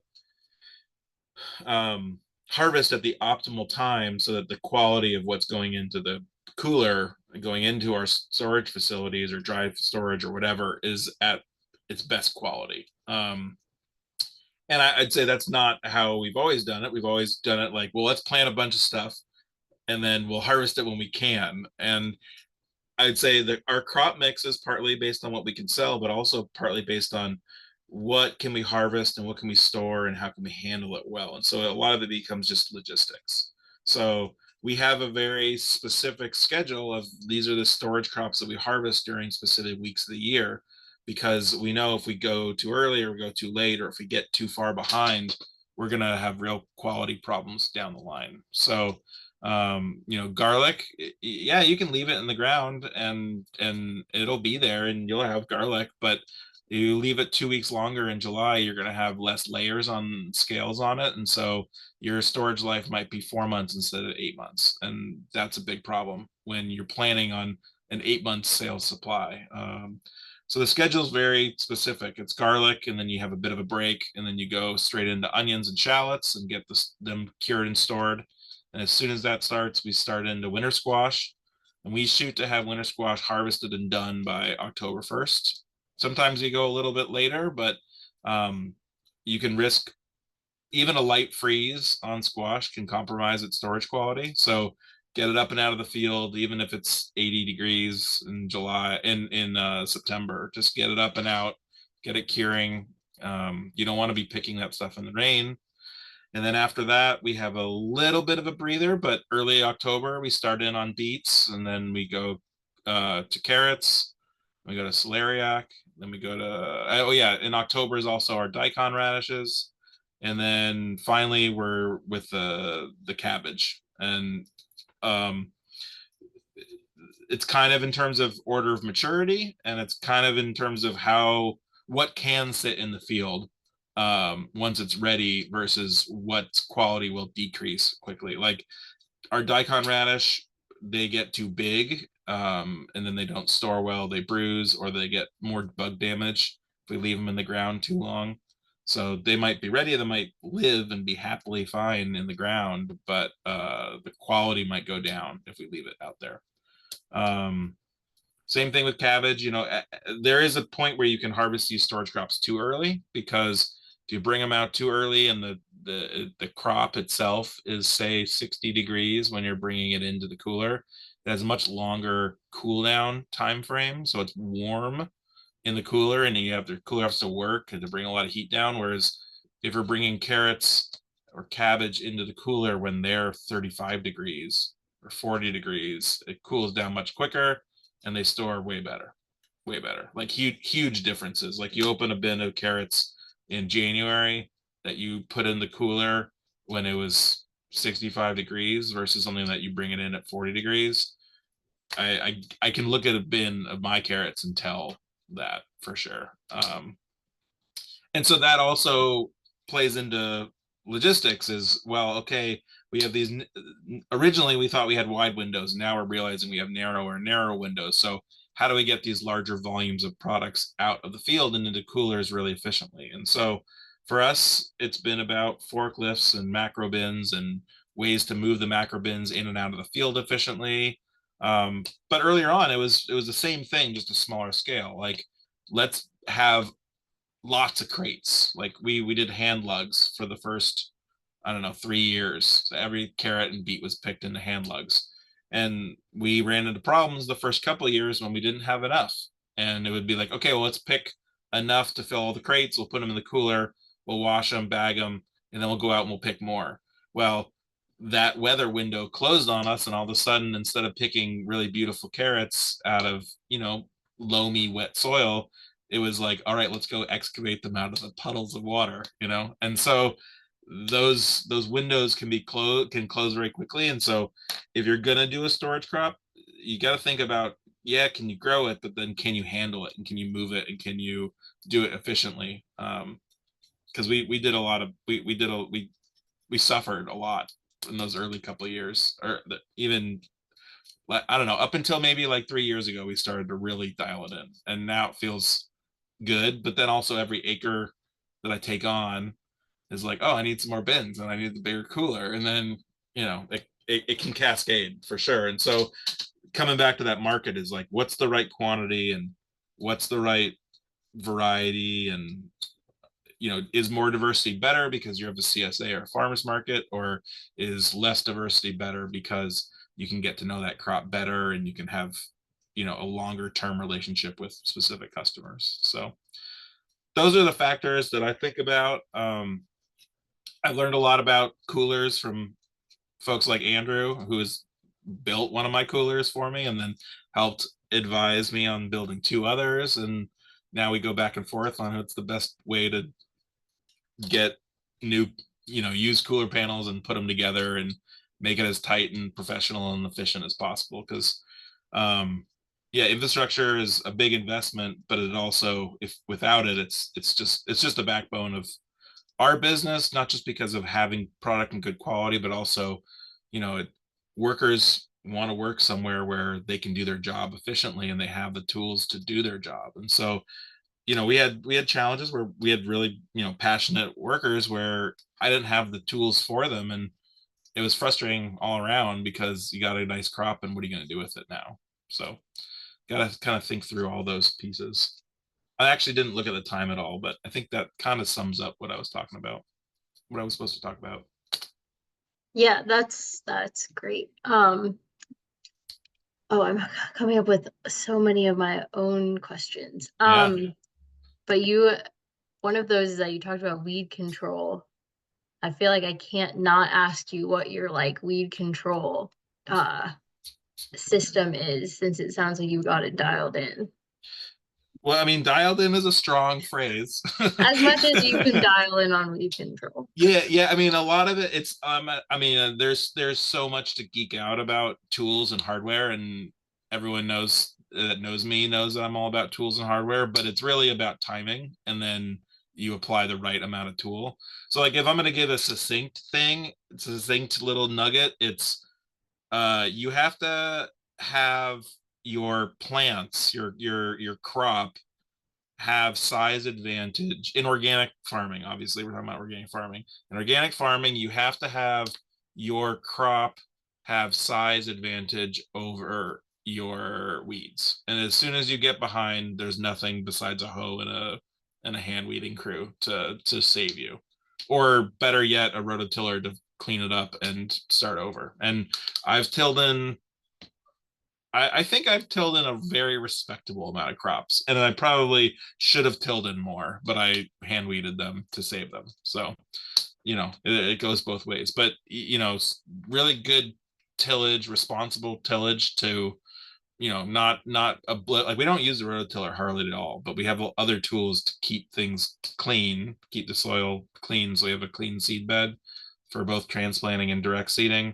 harvest at the optimal time so that the quality of what's going into the cooler, going into our storage facilities or dry storage or whatever, is at its best quality. And I'd say that's not how we've always done it. We've always done it like, well, let's plant a bunch of stuff and then we'll harvest it when we can. And I'd say that our crop mix is partly based on what we can sell, but also partly based on what can we harvest and what can we store and how can we handle it well. And so a lot of it becomes just logistics. So we have a very specific schedule of these are the storage crops that we harvest during specific weeks of the year, because we know if we go too early or we go too late, or if we get too far behind, we're going to have real quality problems down the line. So garlic, yeah, you can leave it in the ground and it'll be there and you'll have garlic, but you leave it 2 weeks longer in July, you're going to have less layers on scales on it, and so your storage life might be 4 months instead of 8 months, and that's a big problem when you're planning on an 8 month sales supply. So the schedule is very specific. It's garlic, and then you have a bit of a break, and then you go straight into onions and shallots and get them cured and stored. And as soon as that starts, we start into winter squash. And we shoot to have winter squash harvested and done by October 1st. Sometimes you go a little bit later, but you can risk even a light freeze on squash can compromise its storage quality. So get it up and out of the field, even if it's 80 degrees in July, in September. Just get it up and out, get it curing. You don't want to be picking that stuff in the rain. And then after that, we have a little bit of a breather, but early October, we start in on beets, and then we go to carrots, we go to celeriac, then we go to, oh yeah, in October is also our daikon radishes. And then finally, we're with the cabbage. And it's kind of in terms of order of maturity, and it's kind of in terms of what can sit in the field once it's ready versus what quality will decrease quickly. Like our daikon radish, they get too big and then they don't store well, they bruise, or they get more bug damage if we leave them in the ground too long. So they might be ready, they might live and be happily fine in the ground, but the quality might go down if we leave it out there. Same thing with cabbage. There is a point where you can harvest these storage crops too early, because if you bring them out too early and the crop itself is, say, 60 degrees when you're bringing it into the cooler, it has a much longer cool down time frame. So it's warm in the cooler, and you have the cooler has to work to bring a lot of heat down. Whereas if you're bringing carrots or cabbage into the cooler when they're 35 degrees or 40 degrees, it cools down much quicker and they store way better, like huge differences. Like you open a bin of carrots in January that you put in the cooler when it was 65 degrees versus something that you bring it in at 40 degrees. I can look at a bin of my carrots and tell that for sure. And so that also plays into logistics as well. Okay, we have these, originally we thought we had wide windows, now we're realizing we have narrow windows. So how do we get these larger volumes of products out of the field and into coolers really efficiently? And so for us, it's been about forklifts and macro bins and ways to move the macro bins in and out of the field efficiently. But earlier on, it was the same thing, just a smaller scale. Like, let's have lots of crates. Like we did hand lugs for the first, I don't know, 3 years. So every carrot and beet was picked into hand lugs. And we ran into problems the first couple of years when we didn't have enough. And it would be like, okay, well, let's pick enough to fill all the crates. We'll put them in the cooler, we'll wash them, bag them, and then we'll go out and we'll pick more. Well, that weather window closed on us, and all of a sudden, instead of picking really beautiful carrots out of, loamy, wet soil, it was like, all right, let's go excavate them out of the puddles of water, And so those windows can close very quickly. And so if you're gonna do a storage crop, you got to think about, yeah, can you grow it, but then can you handle it, and can you move it, and can you do it efficiently? Because we did a lot of we suffered a lot in those early couple of years, or even like, I don't know, up until maybe like 3 years ago, we started to really dial it in, and now it feels good. But then also every acre that I take on is like, oh, I need some more bins and I need the bigger cooler. And then, it can cascade for sure. And so coming back to that market is like, what's the right quantity and what's the right variety? And, is more diversity better because you have a CSA or a farmer's market, or is less diversity better because you can get to know that crop better and you can have, a longer term relationship with specific customers. So those are the factors that I think about. I learned a lot about coolers from folks like Andrew, who has built one of my coolers for me and then helped advise me on building two others. And now we go back and forth on what's the best way to get new, used cooler panels and put them together and make it as tight and professional and efficient as possible. Because, yeah, infrastructure is a big investment, but it also, if without it, it's just a backbone of our business, not just because of having product and good quality, but also, workers want to work somewhere where they can do their job efficiently and they have the tools to do their job. And so, we had challenges where we had really, passionate workers where I didn't have the tools for them. And it was frustrating all around because you got a nice crop and what are you going to do with it now? So got to kind of think through all those pieces. I actually didn't look at the time at all, but I think that kind of sums up what I was talking about, what I was supposed to talk about. Yeah, that's great. Oh, I'm coming up with so many of my own questions. Yeah. But one of those is that you talked about weed control. I feel like I can't not ask you what your like weed control system is, since it sounds like you got it dialed in. Well, I mean, dialed in is a strong phrase. As much as you can dial in on weed control. Yeah. I mean, a lot of it, it's I mean, there's so much to geek out about tools and hardware, and everyone knows that knows me knows that I'm all about tools and hardware, but it's really about timing, and then you apply the right amount of tool. So like if I'm going to give a succinct little nugget, it's you have to have your plants, your crop have size advantage in organic farming. Obviously, we're talking about organic farming. In organic farming, you have to have your crop have size advantage over your weeds. And as soon as you get behind, there's nothing besides a hoe and a hand weeding crew to save you. Or better yet, a rototiller to clean it up and start over. And I've tilled in I think I've tilled in a very respectable amount of crops, and I probably should have tilled in more, but I hand weeded them to save them. So, it goes both ways. But really good tillage, responsible tillage to, not like we don't use the rototiller hardly at all, but we have other tools to keep things clean, keep the soil clean, so we have a clean seed bed for both transplanting and direct seeding.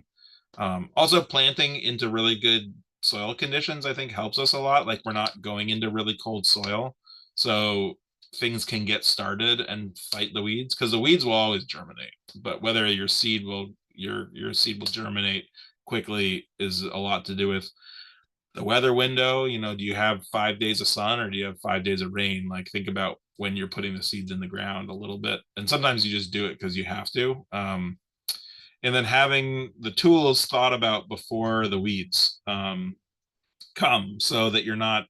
Also, planting into really good soil conditions, I think, helps us a lot. Like we're not going into really cold soil, so things can get started and fight the weeds, because the weeds will always germinate. But whether your seed will germinate quickly is a lot to do with the weather window. Do you have 5 days of sun or do you have 5 days of rain? Like think about when you're putting the seeds in the ground a little bit, and sometimes you just do it because you have to. And then having the tools thought about before the weeds come, so that you're not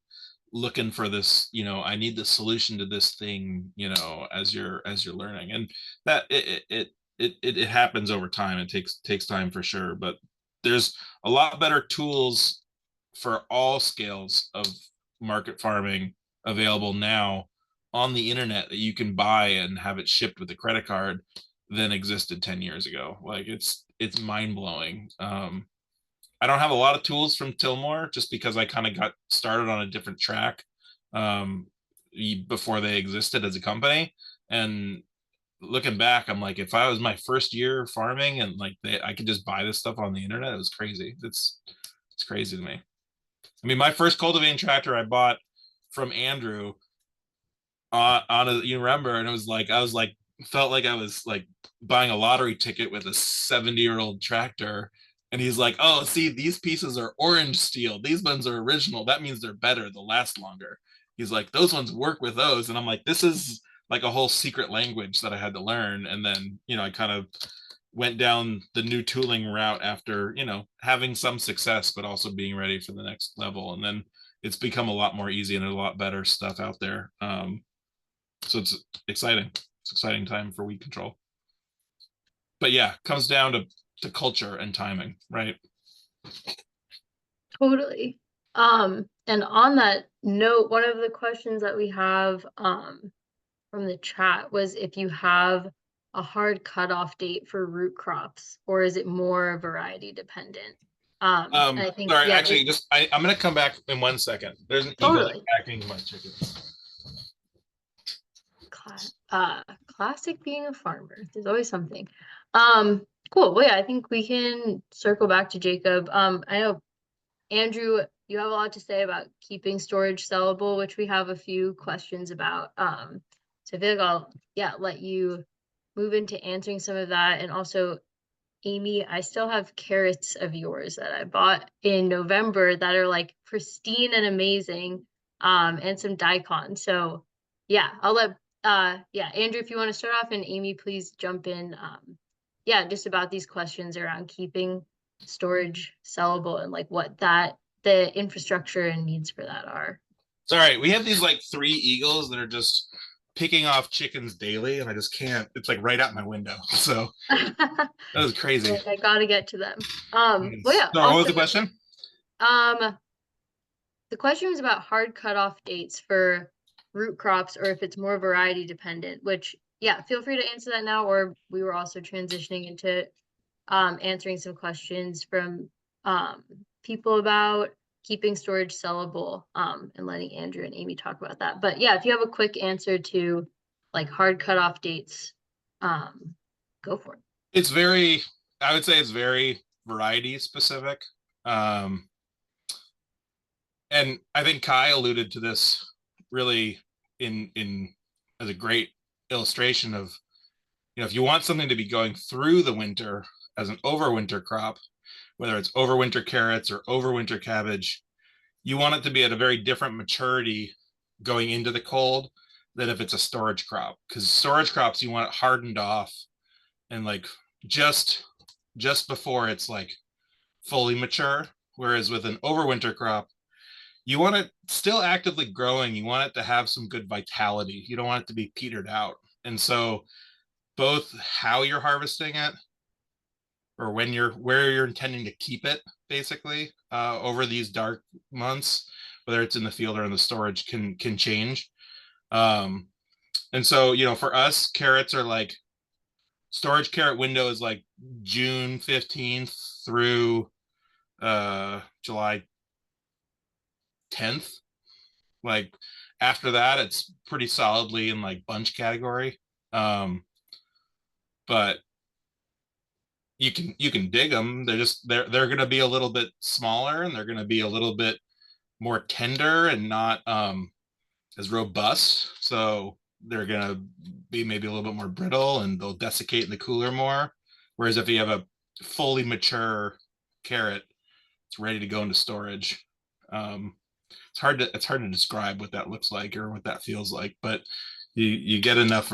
looking for this, I need the solution to this thing, as you're learning. And that it happens over time. It takes time for sure, but there's a lot better tools for all scales of market farming available now on the internet that you can buy and have it shipped with a credit card than existed 10 years ago. Like it's mind-blowing. I don't have a lot of tools from Tillmore just because I kind of got started on a different track before they existed as a company. And looking back, I'm like, if I was my first year farming and like I could just buy this stuff on the internet, it was crazy. It's crazy to me. I mean, my first cultivating tractor I bought from Andrew on a, you remember, and it was like, I was like felt like I was like buying a lottery ticket with a 70-year-old tractor. And he's like, oh, see, these pieces are orange steel. These ones are original. That means they're better. They'll last longer. He's like, those ones work with those. And I'm like, this is like a whole secret language that I had to learn. And then, I kind of went down the new tooling route after, having some success, but also being ready for the next level. And then it's become a lot more easy and a lot better stuff out there. So it's exciting. It's exciting time for weed control. But yeah, comes down to culture and timing, right? Totally. And on that note, one of the questions that we have from the chat was if you have a hard cutoff date for root crops, or is it more variety dependent? And I think, sorry, yeah, actually, I'm gonna come back in 1 second. There's an eagle attacking my chickens. Classic being a farmer. There's always something. Cool. Well, yeah, I think we can circle back to Jacob. I know, Andrew, you have a lot to say about keeping storage sellable, which we have a few questions about. So I feel like I'll, let you move into answering some of that. And also, Amy, I still have carrots of yours that I bought in November that are like pristine and amazing, and some daikon. So yeah, I'll let Andrew, if you want to start off, and Amy, please jump in. Just about these questions around keeping storage sellable and like what the infrastructure and needs for that are. Sorry, we have these like 3 eagles that are just picking off chickens daily, and I just can't. It's like right out my window. So that was crazy. Like, I gotta get to them. Sorry, what was the question? The question was about hard cutoff dates for root crops, or if it's more variety dependent, which feel free to answer that now, or we were also transitioning into answering some questions from people about keeping storage sellable, and letting Andrew and Amy talk about that. But yeah, if you have a quick answer to like hard cutoff dates, go for it. I would say it's very variety specific. And I think Kai alluded to this really in as a great illustration of, if you want something to be going through the winter as an overwinter crop, whether it's overwinter carrots or overwinter cabbage, you want it to be at a very different maturity going into the cold than if it's a storage crop. Because storage crops, you want it hardened off and like just before it's like fully mature. Whereas with an overwinter crop, you want it still actively growing. You want it to have some good vitality. You don't want it to be petered out. And so both how you're harvesting it, or where you're intending to keep it, basically, over these dark months, whether it's in the field or in the storage, can change. And so, for us, carrots are like, storage carrot window is like June 15th through July 10th. Like after that, it's pretty solidly in like bunch category. But you can dig them. They're going to be a little bit smaller, and they're going to be a little bit more tender and not as robust. So they're going to be maybe a little bit more brittle, and they'll desiccate in the cooler more. Whereas if you have a fully mature carrot, it's ready to go into storage. It's hard to describe what that looks like or what that feels like, but you get enough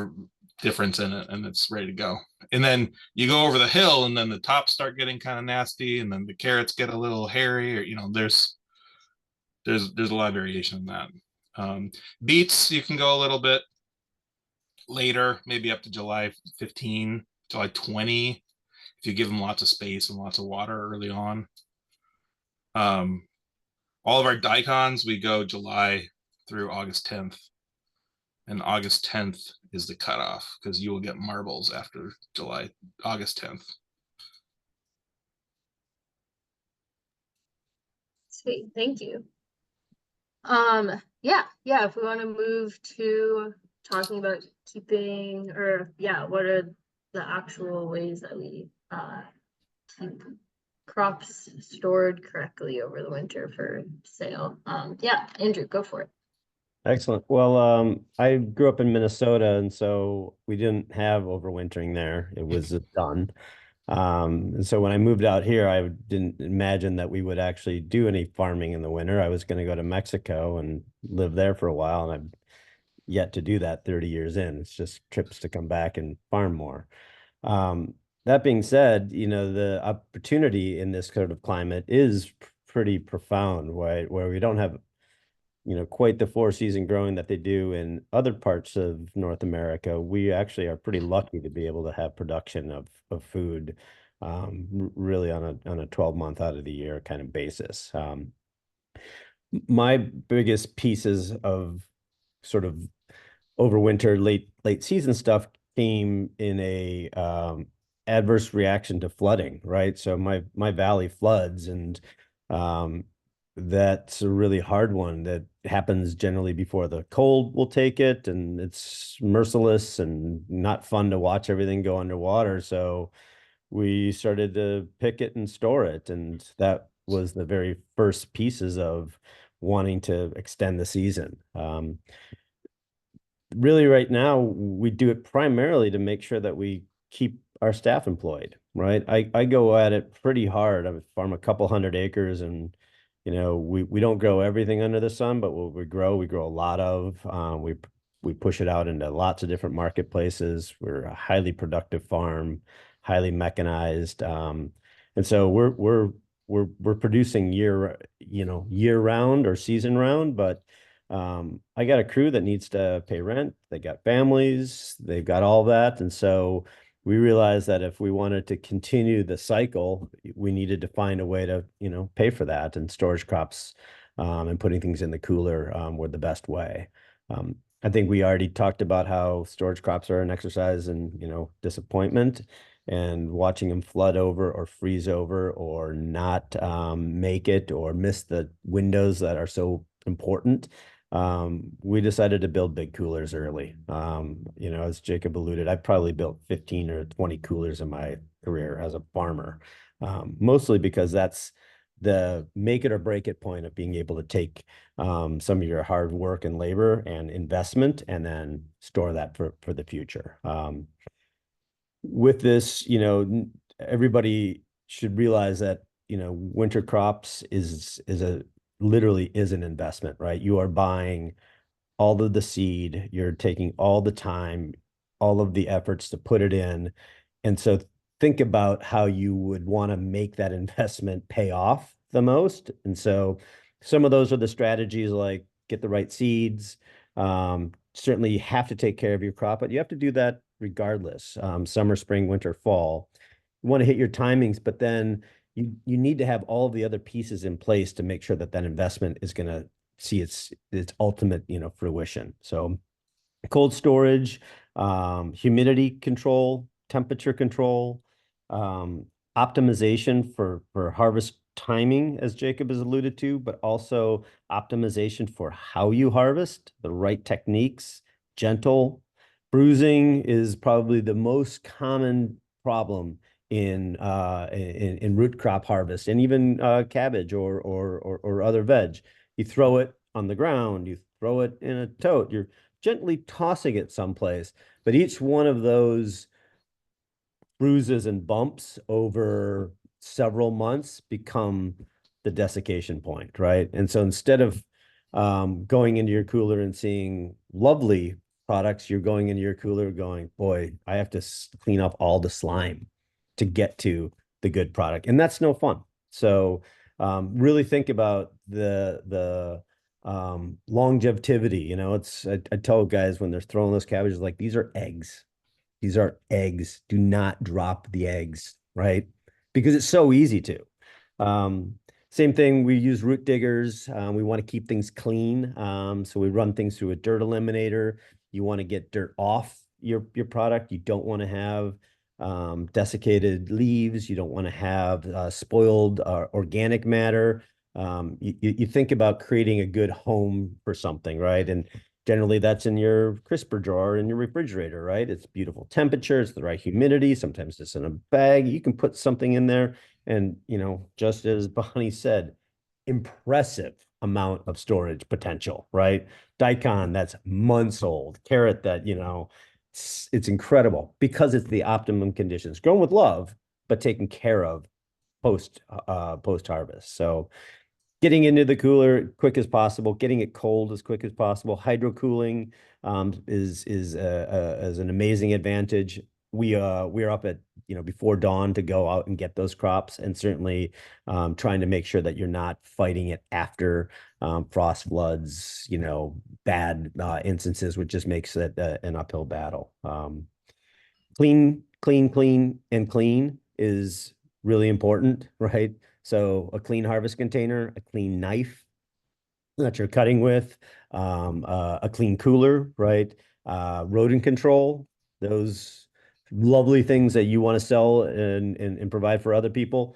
difference in it, and it's ready to go. And then you go over the hill, and then the tops start getting kind of nasty, and then the carrots get a little hairy, or there's a lot of variation in that. Beets, you can go a little bit later, maybe up to July 15, July 20, if you give them lots of space and lots of water early on. All of our daikons, we go July through August 10th. And August 10th is the cutoff, because you will get marbles after August 10th. Sweet, thank you. If we want to move to talking about keeping, or what are the actual ways that we keep crops stored correctly over the winter for sale? Andrew, go for it. Excellent. Well, I grew up in Minnesota, and so we didn't have overwintering there. It was done. And so when I moved out here, I didn't imagine that we would actually do any farming in the winter. I was going to go to Mexico and live there for a while, and I've yet to do that 30 years in. It's just trips to come back and farm more. That being said, the opportunity in this sort of climate is pretty profound, right? Where we don't have quite the four-season growing that they do in other parts of North America. We actually are pretty lucky to be able to have production of food really on a 12-month out of the year kind of basis. My biggest pieces of sort of overwinter late season stuff came in a adverse reaction to flooding, right? So my valley floods, and that's a really hard one that happens generally before the cold will take it, and it's merciless and not fun to watch everything go underwater. So we started to pick it and store it, and that was the very first pieces of wanting to extend the season. Really right now we do it primarily to make sure that we keep our staff employed, right? I go at it pretty hard. I farm a couple hundred acres, and we don't grow everything under the sun, but what we grow a lot of. We push it out into lots of different marketplaces. We're a highly productive farm, highly mechanized, and so we're producing year round or season round. But I got a crew that needs to pay rent. They got families, they've got all that. And so we realized that if we wanted to continue the cycle, we needed to find a way to, pay for that. And storage crops and putting things in the cooler were the best way. I think we already talked about how storage crops are an exercise in, disappointment, and watching them flood over or freeze over or not make it or miss the windows that are so important. We decided to build big coolers early. As Jacob alluded, I've probably built 15 or 20 coolers in my career as a farmer, mostly because that's the make it or break it point of being able to take some of your hard work and labor and investment and then store that for the future. With this, everybody should realize that, winter crops is literally is an investment, right? You are buying all of the seed, you're taking all the time, all of the efforts to put it in. And so think about how you would want to make that investment pay off the most. And so some of those are the strategies like get the right seeds. Certainly you have to take care of your crop, but you have to do that regardless. Summer, spring, winter, fall. You want to hit your timings, but then you need to have all of the other pieces in place to make sure that that investment is going to see its ultimate, fruition. So cold storage, humidity control, temperature control, optimization for harvest timing, as Jacob has alluded to, but also optimization for how you harvest, the right techniques, gentle. Bruising is probably the most common problem in root crop harvest, and even cabbage or other veg. You throw it on the ground, you throw it in a tote, you're gently tossing it someplace, but each one of those bruises and bumps over several months become the desiccation point, right? And so instead of going into your cooler and seeing lovely products, you're going into your cooler going, boy, I have to clean up all the slime to get to the good product. And that's no fun. So really think about the longevity. I tell guys when they're throwing those cabbages, like, these are eggs. These are eggs. Do not drop the eggs, right? Because it's so easy to. Same thing, we use root diggers. We want to keep things clean. So we run things through a dirt eliminator. You want to get dirt off your product. You don't want to have desiccated leaves. You don't want to have spoiled organic matter. You think about creating a good home for something, right? And generally that's in your crisper drawer in your refrigerator, right? It's beautiful temperature, it's the right humidity. Sometimes it's in a bag. You can put something in there and, just as Bonnie said, impressive, amount of storage potential, right? Daikon, that's months old. Carrot, that, it's incredible because it's the optimum conditions, grown with love, but taken care of post harvest. So getting into the cooler quick as possible, getting it cold as quick as possible. Hydro cooling is an amazing advantage. We're up at before dawn to go out and get those crops, and certainly trying to make sure that you're not fighting it after frost, floods, bad instances, which just makes it an uphill battle. Clean, clean, clean, and clean is really important, right? So a clean harvest container, a clean knife that you're cutting with, a clean cooler, right? Rodent control, those lovely things that you want to sell and provide for other people.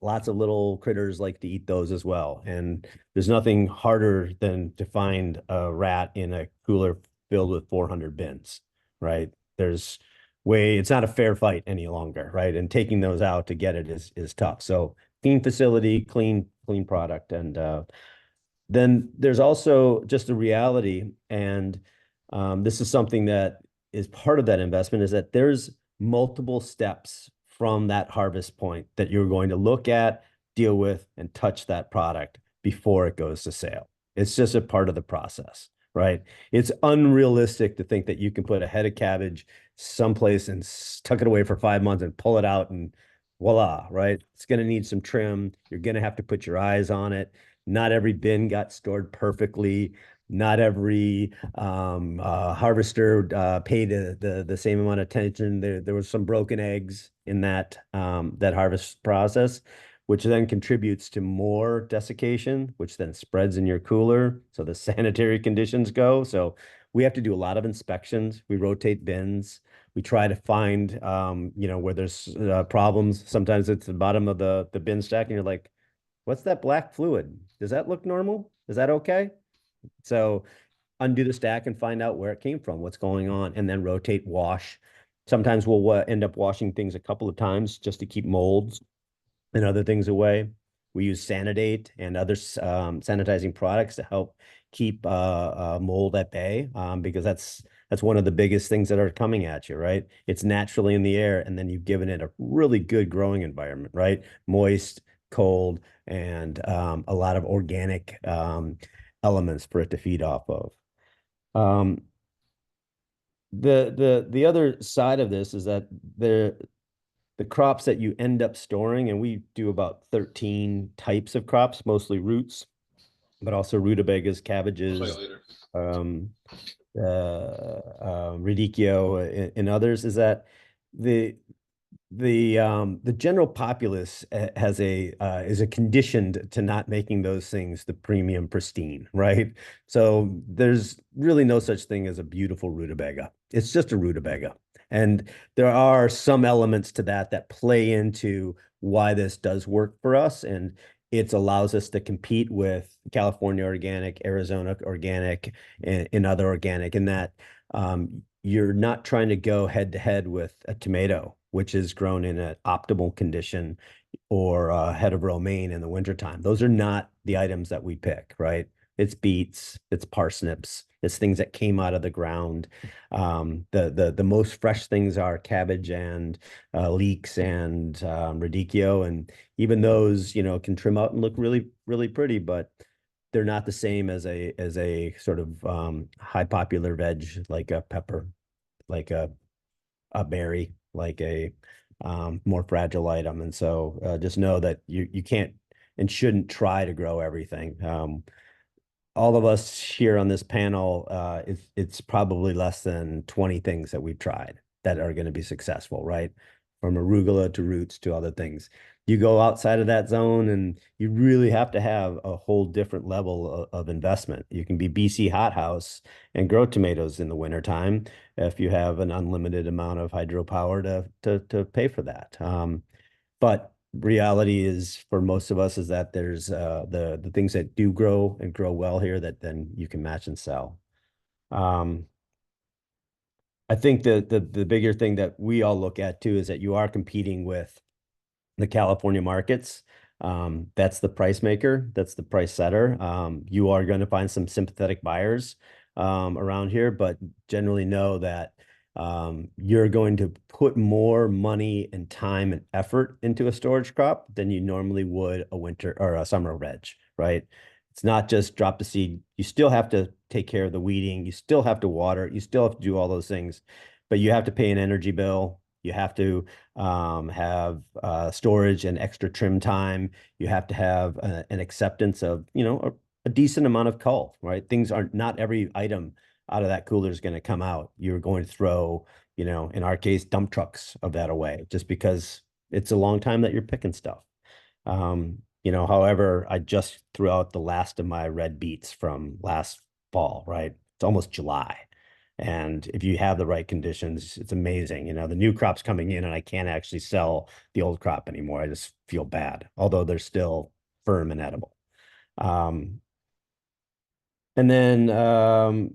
Lots of little critters like to eat those as well. And there's nothing harder than to find a rat in a cooler filled with 400 bins, right? It's not a fair fight any longer, right? And taking those out to get it is tough. So clean facility, clean product. And then there's also just a reality, and this is something that is part of that investment, is that there's multiple steps from that harvest point that you're going to look at, deal with, and touch that product before it goes to sale. It's just a part of the process, right? It's unrealistic to think that you can put a head of cabbage someplace and tuck it away for 5 months and pull it out and voila, right? It's going to need some trim. You're going to have to put your eyes on it. Not every bin got stored perfectly. Not every harvester paid the same amount of attention. There was some broken eggs in that harvest process, which then contributes to more desiccation, which then spreads in your cooler. So the sanitary conditions go. So we have to do a lot of inspections. We rotate bins. We try to find, where there's problems. Sometimes it's the bottom of the bin stack, and you're like, what's that black fluid? Does that look normal? Is that okay? So undo the stack and find out where it came from, what's going on, and then rotate, wash. Sometimes we'll end up washing things a couple of times just to keep molds and other things away. We use Sanidate and other sanitizing products to help keep mold at bay, because that's one of the biggest things that are coming at you, right? It's naturally in the air, and then you've given it a really good growing environment, right? Moist, cold, and a lot of organic elements for it to feed off of. The other side of this is that the crops that you end up storing, and we do about 13 types of crops, mostly roots, but also rutabagas, cabbages, radicchio, and others, is that the general populace is conditioned to not making those things the premium pristine, right? So there's really no such thing as a beautiful rutabaga. It's just a rutabaga. And there are some elements to that play into why this does work for us. And it allows us to compete with California organic, Arizona organic, and other organic, in that you're not trying to go head to head with a tomato, which is grown in an optimal condition, or a head of romaine in the wintertime. Those are not the items that we pick, right? It's beets, it's parsnips, it's things that came out of the ground. The most fresh things are cabbage and leeks and radicchio, and even those can trim out and look really, really pretty, but they're not the same as a sort of high popular veg, like a pepper, like a berry, like a more fragile item. And so just know that you can't and shouldn't try to grow everything. All of us here on this panel, it's probably less than 20 things that we've tried that are going to be successful, right? From arugula to roots to other things. You go outside of that zone, and you really have to have a whole different level of investment. You can be BC hothouse and grow tomatoes in the wintertime if you have an unlimited amount of hydropower to pay for that. But reality is, for most of us, is that there's the things that do grow and grow well here that then you can match and sell. I think the bigger thing that we all look at too is that you are competing with the California markets. That's the price maker. That's the price setter. You are going to find some sympathetic buyers around here, but generally know that you're going to put more money and time and effort into a storage crop than you normally would a winter or a summer reg, right? It's not just drop the seed. You still have to take care of the weeding. You still have to water. You still have to do all those things, but you have to pay an energy bill. You have to have storage and extra trim time. You have to have an acceptance of, a decent amount of cull, right? Things aren't, not every item out of that cooler is going to come out. You're going to throw, in our case, dump trucks of that away just because it's a long time that you're picking stuff. However, I just threw out the last of my red beets from last fall, right? It's almost July. And if you have the right conditions, it's amazing. The new crop's coming in and I can't actually sell the old crop anymore. I just feel bad, although they're still firm and edible. And then, the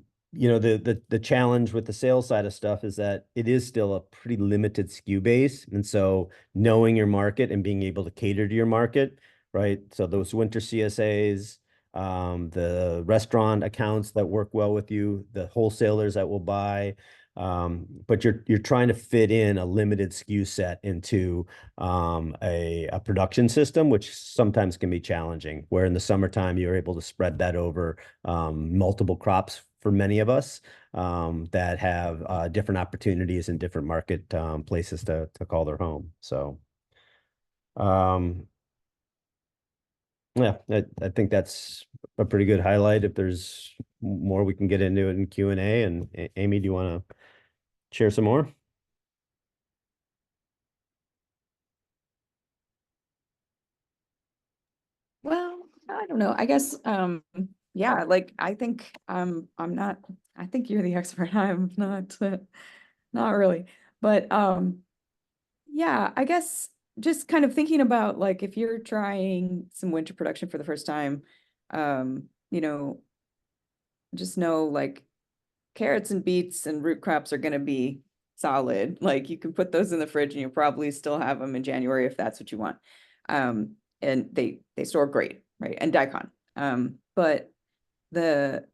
challenge with the sales side of stuff is that it is still a pretty limited SKU base. And so knowing your market and being able to cater to your market, right? So those winter CSAs, the restaurant accounts that work well with you, the wholesalers that will buy, but you're trying to fit in a limited SKU set into a production system, which sometimes can be challenging. Where in the summertime you're able to spread that over multiple crops for many of us that have different opportunities and different market places to call their home. So. Yeah, I think that's a pretty good highlight. If there's more, we can get into it in Q&A. And Amy, do you want to share some more? Well, I don't know. I guess, yeah, like I think I'm not, I think you're the expert. I'm not, not really. But yeah, I guess just kind of thinking about like if you're trying some winter production for the first time, you know, just know like carrots and beets and root crops are going to be solid. Like you can put those in the fridge and you'll probably still have them in January if that's what you want. And they store great, right? And daikon. But the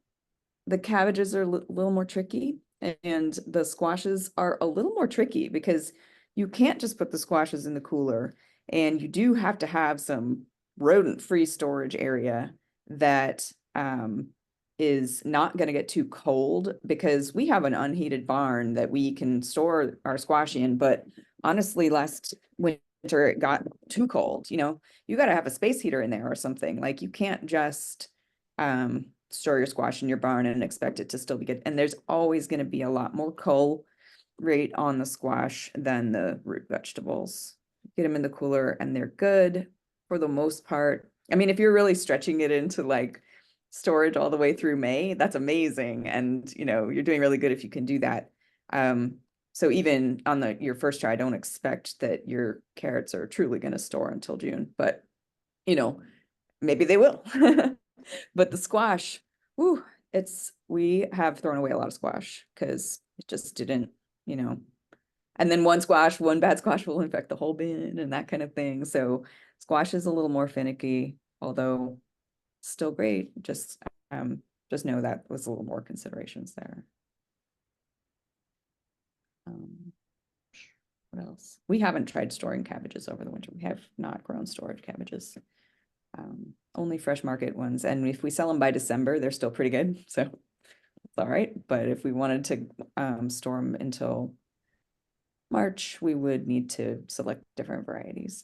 cabbages are a little more tricky, and the squashes are a little more tricky because you can't just put the squashes in the cooler, and you do have to have some rodent-free storage area that is not going to get too cold, because we have an unheated barn that we can store our squash in. But honestly, last winter it got too cold. You got to have a space heater in there or something. Like you can't just store your squash in your barn and expect it to still be good. And there's always going to be a lot more cull rate on the squash than the root vegetables. Get them in the cooler and they're good for the most part. I mean, if you're really stretching it into like storage all the way through May, that's amazing. And you're doing really good if you can do that. So even on your first try, don't expect that your carrots are truly going to store until June, but maybe they will. But the squash, whew, we have thrown away a lot of squash because it just didn't, and then one bad squash will infect the whole bin and that kind of thing. So squash is a little more finicky, although still great. Just know that was a little more considerations there. What else? We haven't tried storing cabbages over the winter. We have not grown storage cabbages. Only fresh market ones. And if we sell them by December, they're still pretty good. So it's all right. But if we wanted to store them until March, we would need to select different varieties.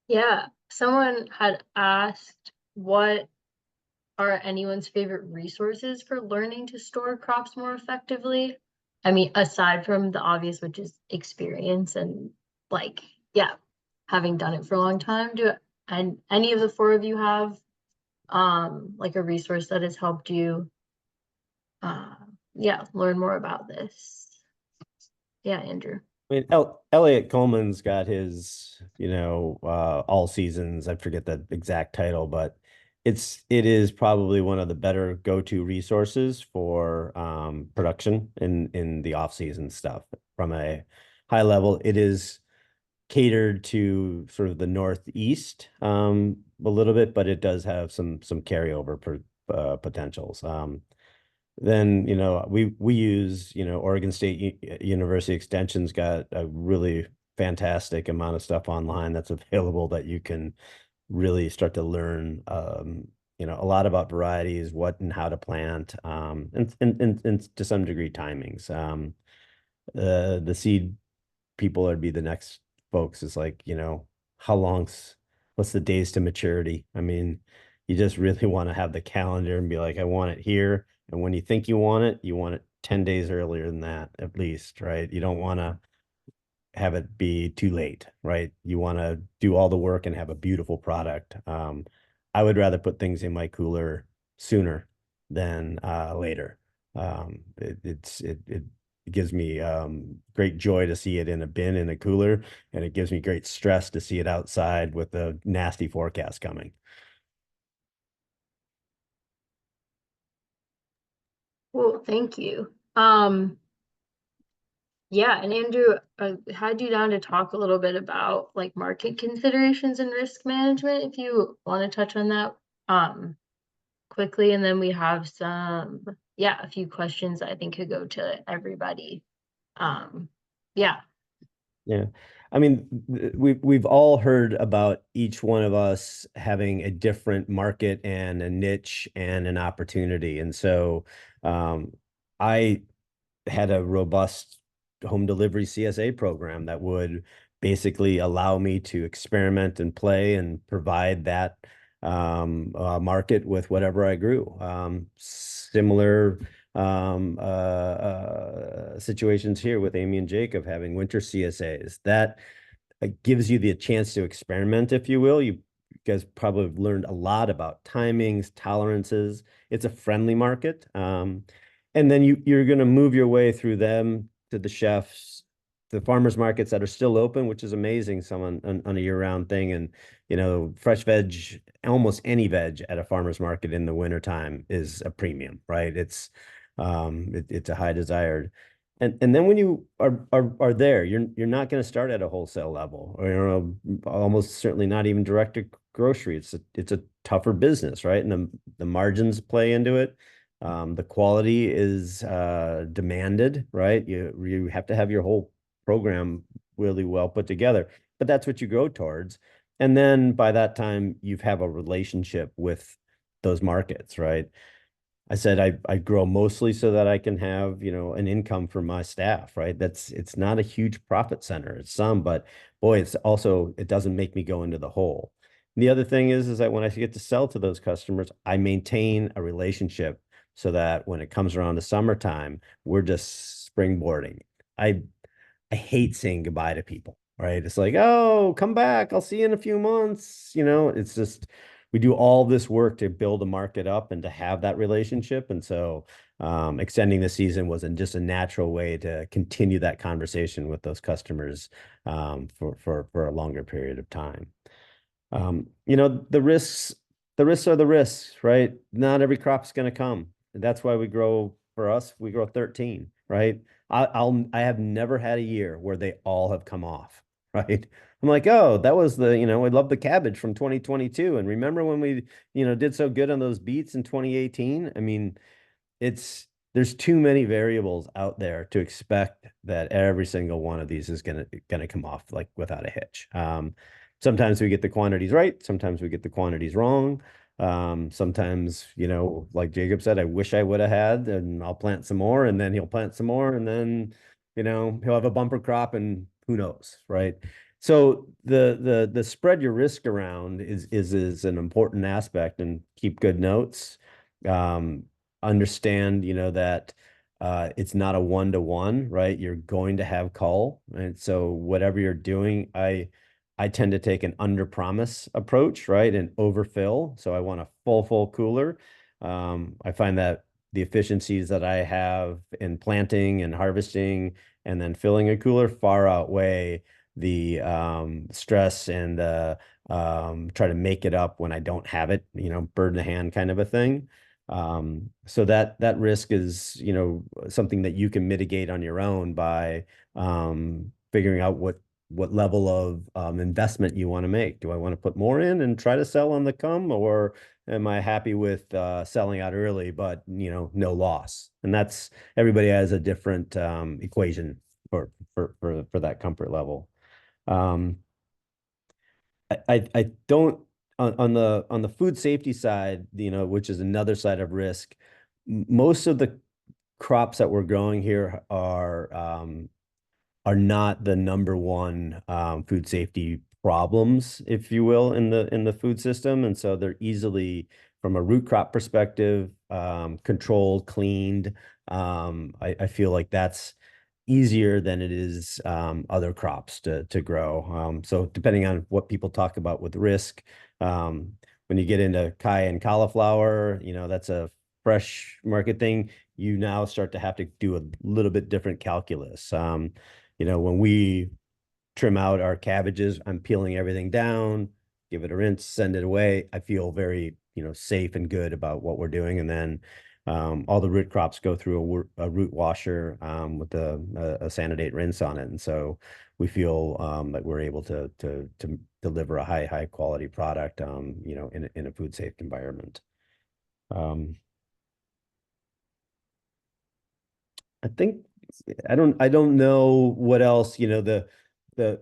Yeah, someone had asked what are anyone's favorite resources for learning to store crops more effectively? I mean, aside from the obvious, which is experience and having done it for a long time, and any of the four of you have like a resource that has helped you learn more about this? Yeah, Andrew. I mean, Elliot Coleman's got his, all seasons. I forget the exact title, but it is probably one of the better go-to resources for production in the off-season stuff from a high level, it is catered to sort of the Northeast a little bit, but it does have some carryover potentials. Then, we use, Oregon State University Extension's got a really fantastic amount of stuff online that's available that you can really start to learn, a lot about varieties, what and how to plant, and to some degree timings. The seed people would be the next folks is like, what's the days to maturity? I mean, you just really want to have the calendar and be like, I want it here. And when you think you want it 10 days earlier than that, at least, right? You don't want to have it be too late, right? You want to do all the work and have a beautiful product. I would rather put things in my cooler sooner than later. It gives me great joy to see it in a bin in a cooler, and it gives me great stress to see it outside with a nasty forecast coming. Cool, thank you. Yeah, and Andrew, I had you down to talk a little bit about like market considerations and risk management, if you want to touch on that quickly, and then we have a few questions I think could go to everybody. Yeah. Yeah. I mean, we've all heard about each one of us having a different market and a niche and an opportunity. And so I had a robust home delivery CSA program that would basically allow me to experiment and play and provide that market with whatever I grew. Similar situations here with Amy and Jacob having winter CSAs. That gives you the chance to experiment, if you will. You guys probably have learned a lot about timings, tolerances. It's a friendly market. And then you're going to move your way through them to the chefs, the farmers markets that are still open, which is amazing, on a year-round thing. And, fresh veg, almost any veg at a farmer's market in the wintertime is a premium, right? It's a high desired. And then when you are there, you're not going to start at a wholesale level, or almost certainly not even direct to grocery. It's a tougher business, right? And the margins play into it. The quality is demanded, right? You have to have your whole program really well put together, but that's what you go towards. And then by that time, you have a relationship with those markets, right? I said I grow mostly so that I can have, an income for my staff, right? It's not a huge profit center. It's some, but boy, it doesn't make me go into the hole. And the other thing is that when I get to sell to those customers, I maintain a relationship so that when it comes around the summertime, we're just springboarding. I hate saying goodbye to people, right? It's like, oh, come back. I'll see you in a few months. It's just, we do all this work to build a market up and to have that relationship. And so extending the season was just a natural way to continue that conversation with those customers for a longer period of time. The risks are the risks, right? Not every crop is going to come. That's why we grow 13, right? I have never had a year where they all have come off, right? I'm like, oh, that was I love the cabbage from 2022. And remember when we, did so good on those beets in 2018? I mean, there's too many variables out there to expect that every single one of these is gonna come off like without a hitch. Sometimes we get the quantities right, sometimes we get the quantities wrong. Sometimes, like Jacob said, I wish I would have had, and I'll plant some more, and then he'll plant some more, and then, he'll have a bumper crop, and who knows, right? So the spread your risk around is an important aspect, and keep good notes. Understand, that it's not a one-to-one, right? You're going to have call, and so whatever you're doing, I tend to take an under promise approach, right? And overfill. So I want a full cooler. I find that the efficiencies that I have in planting and harvesting and then filling a cooler far outweigh the stress and try to make it up when I don't have it, bird in the hand kind of a thing. So that risk is, something that you can mitigate on your own by figuring out what level of investment you want to make. Do I want to put more in and try to sell on the come, or am I happy with selling out early, but no loss? And that's, everybody has a different equation for that comfort level. I don't, on the food safety side, which is another side of risk. Most of the crops that we're growing here are not the number one food safety problems, if you will, in the food system, and so they're easily, from a root crop perspective, controlled, cleaned. I feel like that's easier than it is other crops to grow. So depending on what people talk about with risk, when you get into cayenne cauliflower, that's a fresh market thing. You now start to have to do a little bit different calculus. When we trim out our cabbages, I'm peeling everything down, give it a rinse, send it away. I feel very, safe and good about what we're doing. And then all the root crops go through a root washer with a sanidate rinse on it. And so we feel that we're able to deliver a high quality product, in a food safe environment. I think I don't know what else, the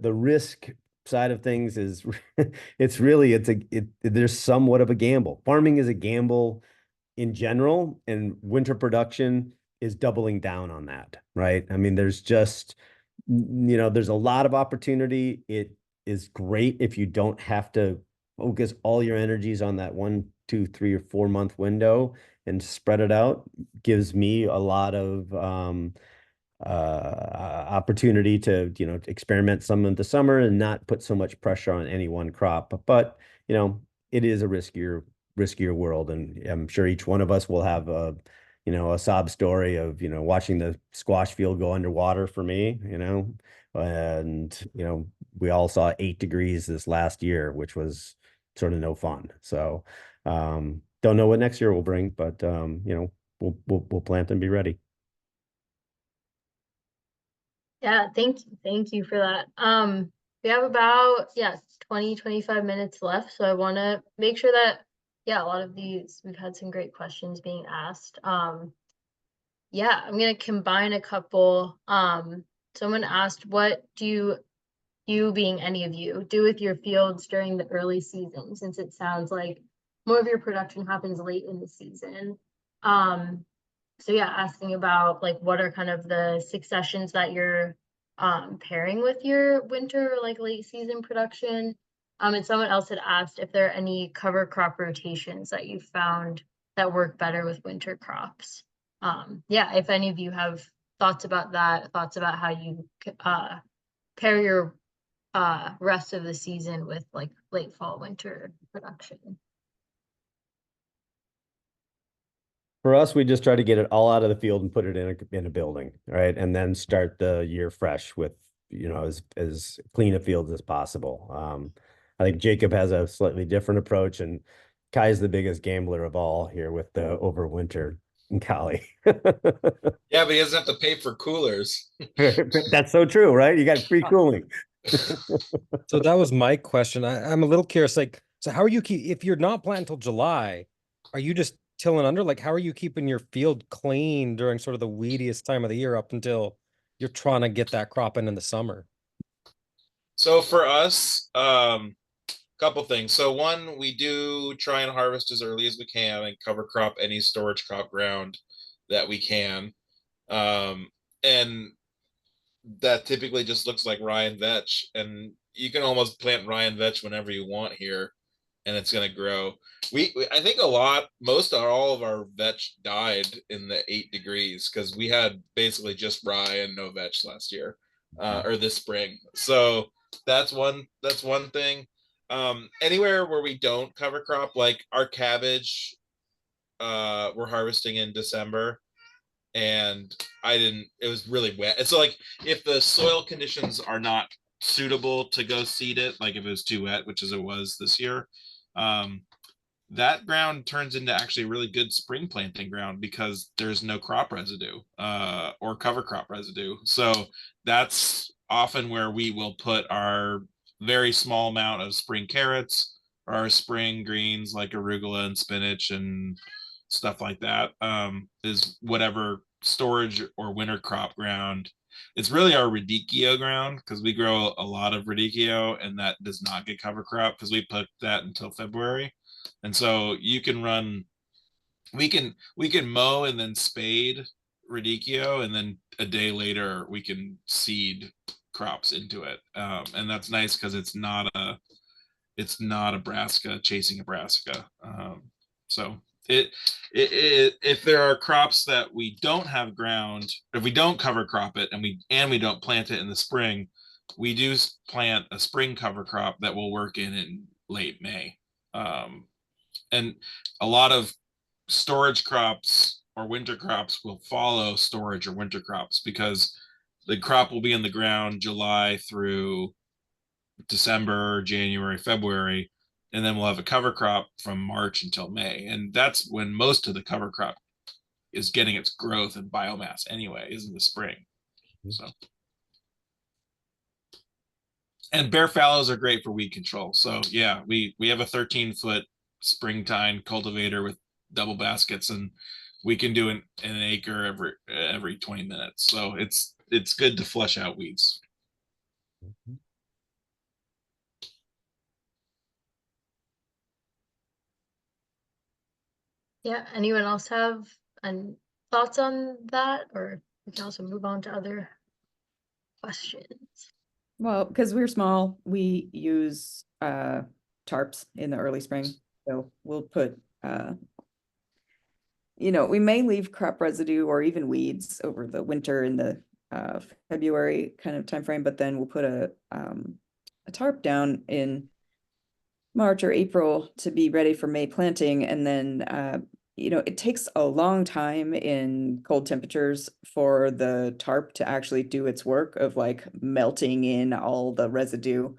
risk side of things is there's somewhat of a gamble. Farming is a gamble in general, and winter production is doubling down on that, right? I mean, there's just, there's a lot of opportunity. It is great if you don't have to focus all your energies on that 1, 2, 3, or 4 month window and spread it out. Gives me a lot of opportunity to experiment some in the summer and not put so much pressure on any one crop. But it is a riskier world, and I'm sure each one of us will have a sob story of watching the squash field go underwater for me, and we all saw 8 degrees this last year, which was sort of no fun. So don't know what next year will bring, but we'll plant and be ready. Yeah, thank you for that. We have about 20-25 minutes left, so I want to make sure that a lot of these, we've had some great questions being asked. I'm gonna combine a couple. Someone asked, what do you being any of you do with your fields during the early season, since it sounds like more of your production happens late in the season? So asking about like what are kind of the successions that you're pairing with your winter, like late season production. And someone else had asked if there are any cover crop rotations that you found that work better with winter crops. If any of you have thoughts about that, thoughts about how you pair your rest of the season with like late fall winter production. For us, we just try to get it all out of the field and put it in a building, right? And then start the year fresh with, as clean a field as possible. I think Jacob has a slightly different approach, and Kai's the biggest gambler of all here with the overwinter in Cali. Yeah, but he doesn't have to pay for coolers. That's so true, right? You got free cooling. So that was my question. I'm a little curious, so how are you if you're not planting until July, are you just tilling under? Like, how are you keeping your field clean during sort of the weediest time of the year up until you're trying to get that crop in the summer? So for us, couple things. So one, we do try and harvest as early as we can and cover crop any storage crop ground that we can. And that typically just looks like rye and vetch, and you can almost plant rye and vetch whenever you want here, and it's going to grow. I think all of our vetch died in the 8 degrees because we had basically just rye and no vetch last year, or this spring. So that's one thing. Anywhere where we don't cover crop, like our cabbage, we're harvesting in December, and it was really wet. And so like if the soil conditions are not suitable to go seed it, like if it was too wet, which is it was this year, that ground turns into actually really good spring planting ground because there's no crop residue or cover crop residue. So that's often where we will put our very small amount of spring carrots or our spring greens like arugula and spinach and stuff like that, is whatever storage or winter crop ground. It's really our radicchio ground because we grow a lot of radicchio, and that does not get cover crop because we put that until February. And so you can run, we can mow and then spade radicchio, and then a day later we can seed crops into it. And that's nice because it's not a brassica chasing a brassica. So if there are crops that we don't have ground, if we don't cover crop it and we don't plant it in the spring, we do plant a spring cover crop that will work in late May. And a lot of storage crops or winter crops will follow storage or winter crops because the crop will be in the ground July through December, January, February, and then we'll have a cover crop from March until May. And that's when most of the cover crop is getting its growth and biomass anyway, is in the spring. So, and bare fallows are great for weed control. So yeah, we have a 13-foot springtime cultivator with double baskets, and we can do an acre every 20 minutes. So it's good to flush out weeds. Yeah, anyone else have thoughts on that, or we can also move on to other questions? Well, because we're small, we use tarps in the early spring. So we'll put we may leave crop residue or even weeds over the winter in the February kind of time frame, but then we'll put a tarp down in March or April to be ready for May planting. And then it takes a long time in cold temperatures for the tarp to actually do its work of like melting in all the residue.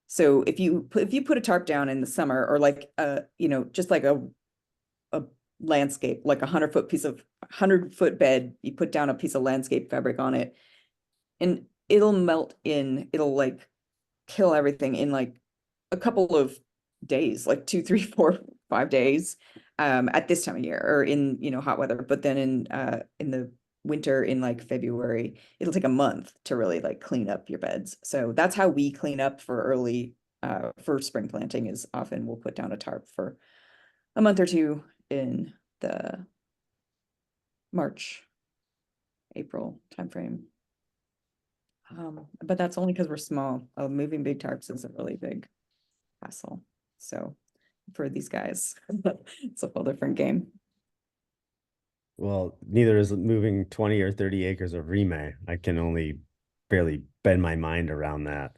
So if you put a tarp down in the summer, or like just like a landscape, like 100-foot bed, you put down a piece of landscape fabric on it, and it'll melt in, it'll like kill everything in like a couple of days, like 2, 3, 4, 5 days at this time of year, or in hot weather. But then in the winter, in like February, it'll take a month to really like clean up your beds. So that's how we clean up for spring planting, is often we'll put down a tarp for a month or two in the March, April timeframe. But that's only because we're small. Moving big tarps is a really big hassle. So for these guys, it's a whole different game. Well, neither is moving 20 or 30 acres of remay. I can only barely bend my mind around that.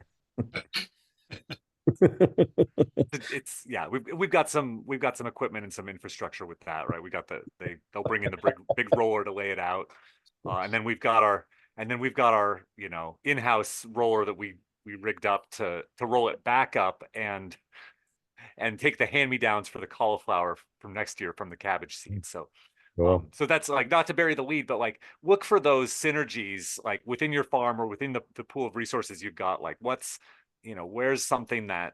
We've got some equipment and some infrastructure with that, right? They'll bring in the big roller to lay it out, and then we've got our in-house roller that we rigged up to roll it back up and take the hand-me-downs for the cauliflower from next year from the cabbage seed. So Cool. so that's like, not to bury the lead, but like look for those synergies like within your farm or within the pool of resources you've got. Like where's something that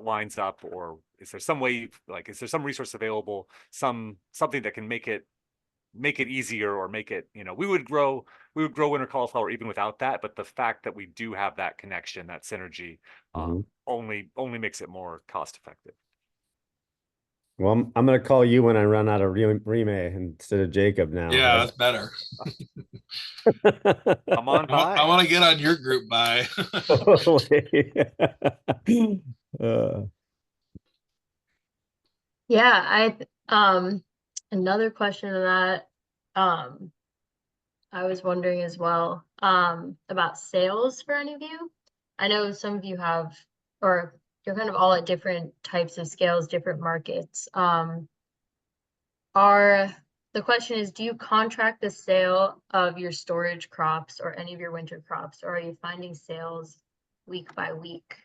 lines up, or is there some way is there some resource available, something that can make it easier, or make it, we would grow winter cauliflower even without that, but the fact that we do have that connection, that synergy, only makes it more cost effective. Well, I'm going to call you when I run out of remay instead of Jacob now. Yeah, that's better. Come on by. I want to get on your group buy. Yeah, another question to that, I was wondering as well, about sales for any of you. I know some of you have, or you're kind of all at different types of scales, different markets. The question is, do you contract the sale of your storage crops or any of your winter crops, or are you finding sales week by week?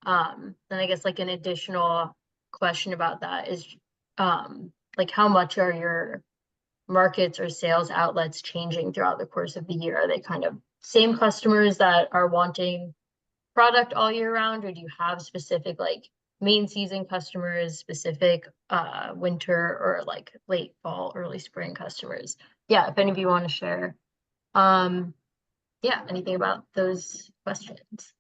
Then I guess like an additional question about that is, like how much are your markets or sales outlets changing throughout the course of the year? Are they kind of same customers that are wanting product all year round, or do you have specific like main season customers, specific winter or like late fall, early spring customers? Yeah, if any of you want to share. Yeah, anything about those questions?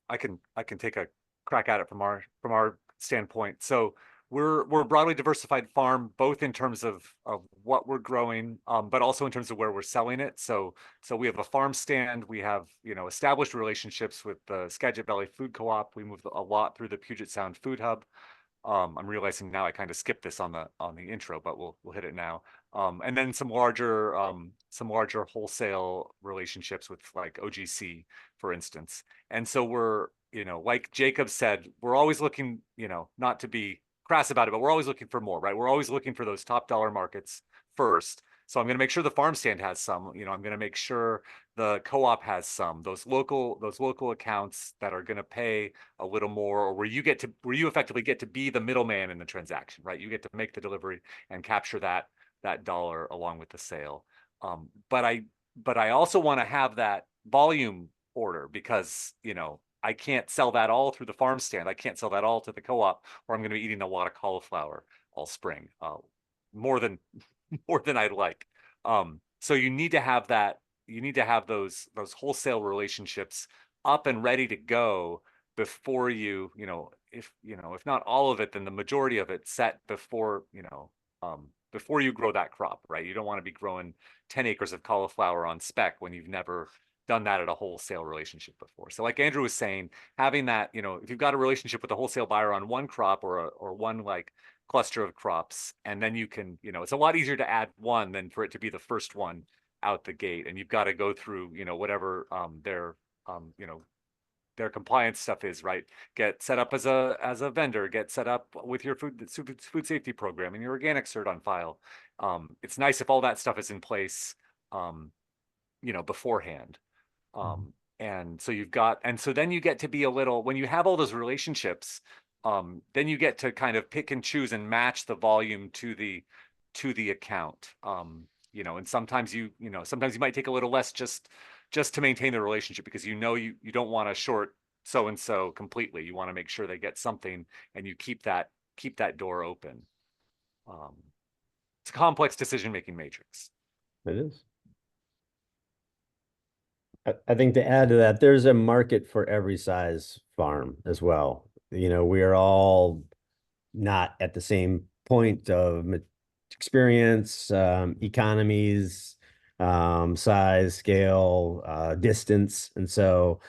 I can take a crack at it from our standpoint. So we're a broadly diversified farm, both in terms of what we're growing, but also in terms of where we're selling it. So we have a farm stand. We have, you know, established relationships with the Skagit Valley Food Co-op. We move a lot through the Puget Sound Food Hub. I'm realizing now I kind of skipped this on the intro, but we'll hit it now. And then some larger wholesale relationships with like OGC, for instance. And so we're, you know, like Jacob said, we're always looking, you know, not to be crass about it, but we're always looking for more, right? We're always looking for those top dollar markets first. So I'm going to make sure the farm stand has some, you know, I'm going to make sure the co-op has some, those local accounts that are going to pay a little more, or where you effectively get to be the middleman in the transaction, right? You get to make the delivery and capture that dollar along with the sale. But I also want to have that volume order, because, you know, I can't sell that all through the farm stand. I can't sell that all to the co-op, or I'm going to be eating a lot of cauliflower all spring, more than I'd like. So you need to have that. You need to have those wholesale relationships up and ready to go before you know, if not all of it, then the majority of it set before, you know, before you grow that crop, right? You don't want to be growing 10 acres of cauliflower on spec when you've never done that at a wholesale relationship before. So like Andrew was saying, having that, you know, if you've got a relationship with a wholesale buyer on one crop or one like cluster of crops, and then you can, you know, it's a lot easier to add one than for it to be the first one out the gate. And you've got to go through, you know, whatever you know, their compliance stuff is, right? Get set up as a vendor, get set up with your food safety program and your organic cert on file. It's nice if all that stuff is in place, you know, beforehand. And so then you get to be a little, when you have all those relationships, then you get to kind of pick and choose and match the volume to the account. You know, and sometimes you might take a little less just to maintain the relationship, because you know you don't want to short so and so completely. You want to make sure they get something, and you keep that door open. It's a complex decision-making matrix. It is. I think to add to that, there's a market for every size farm as well. You know, we are all not at the same point of experience, economies, size, scale, distance. And so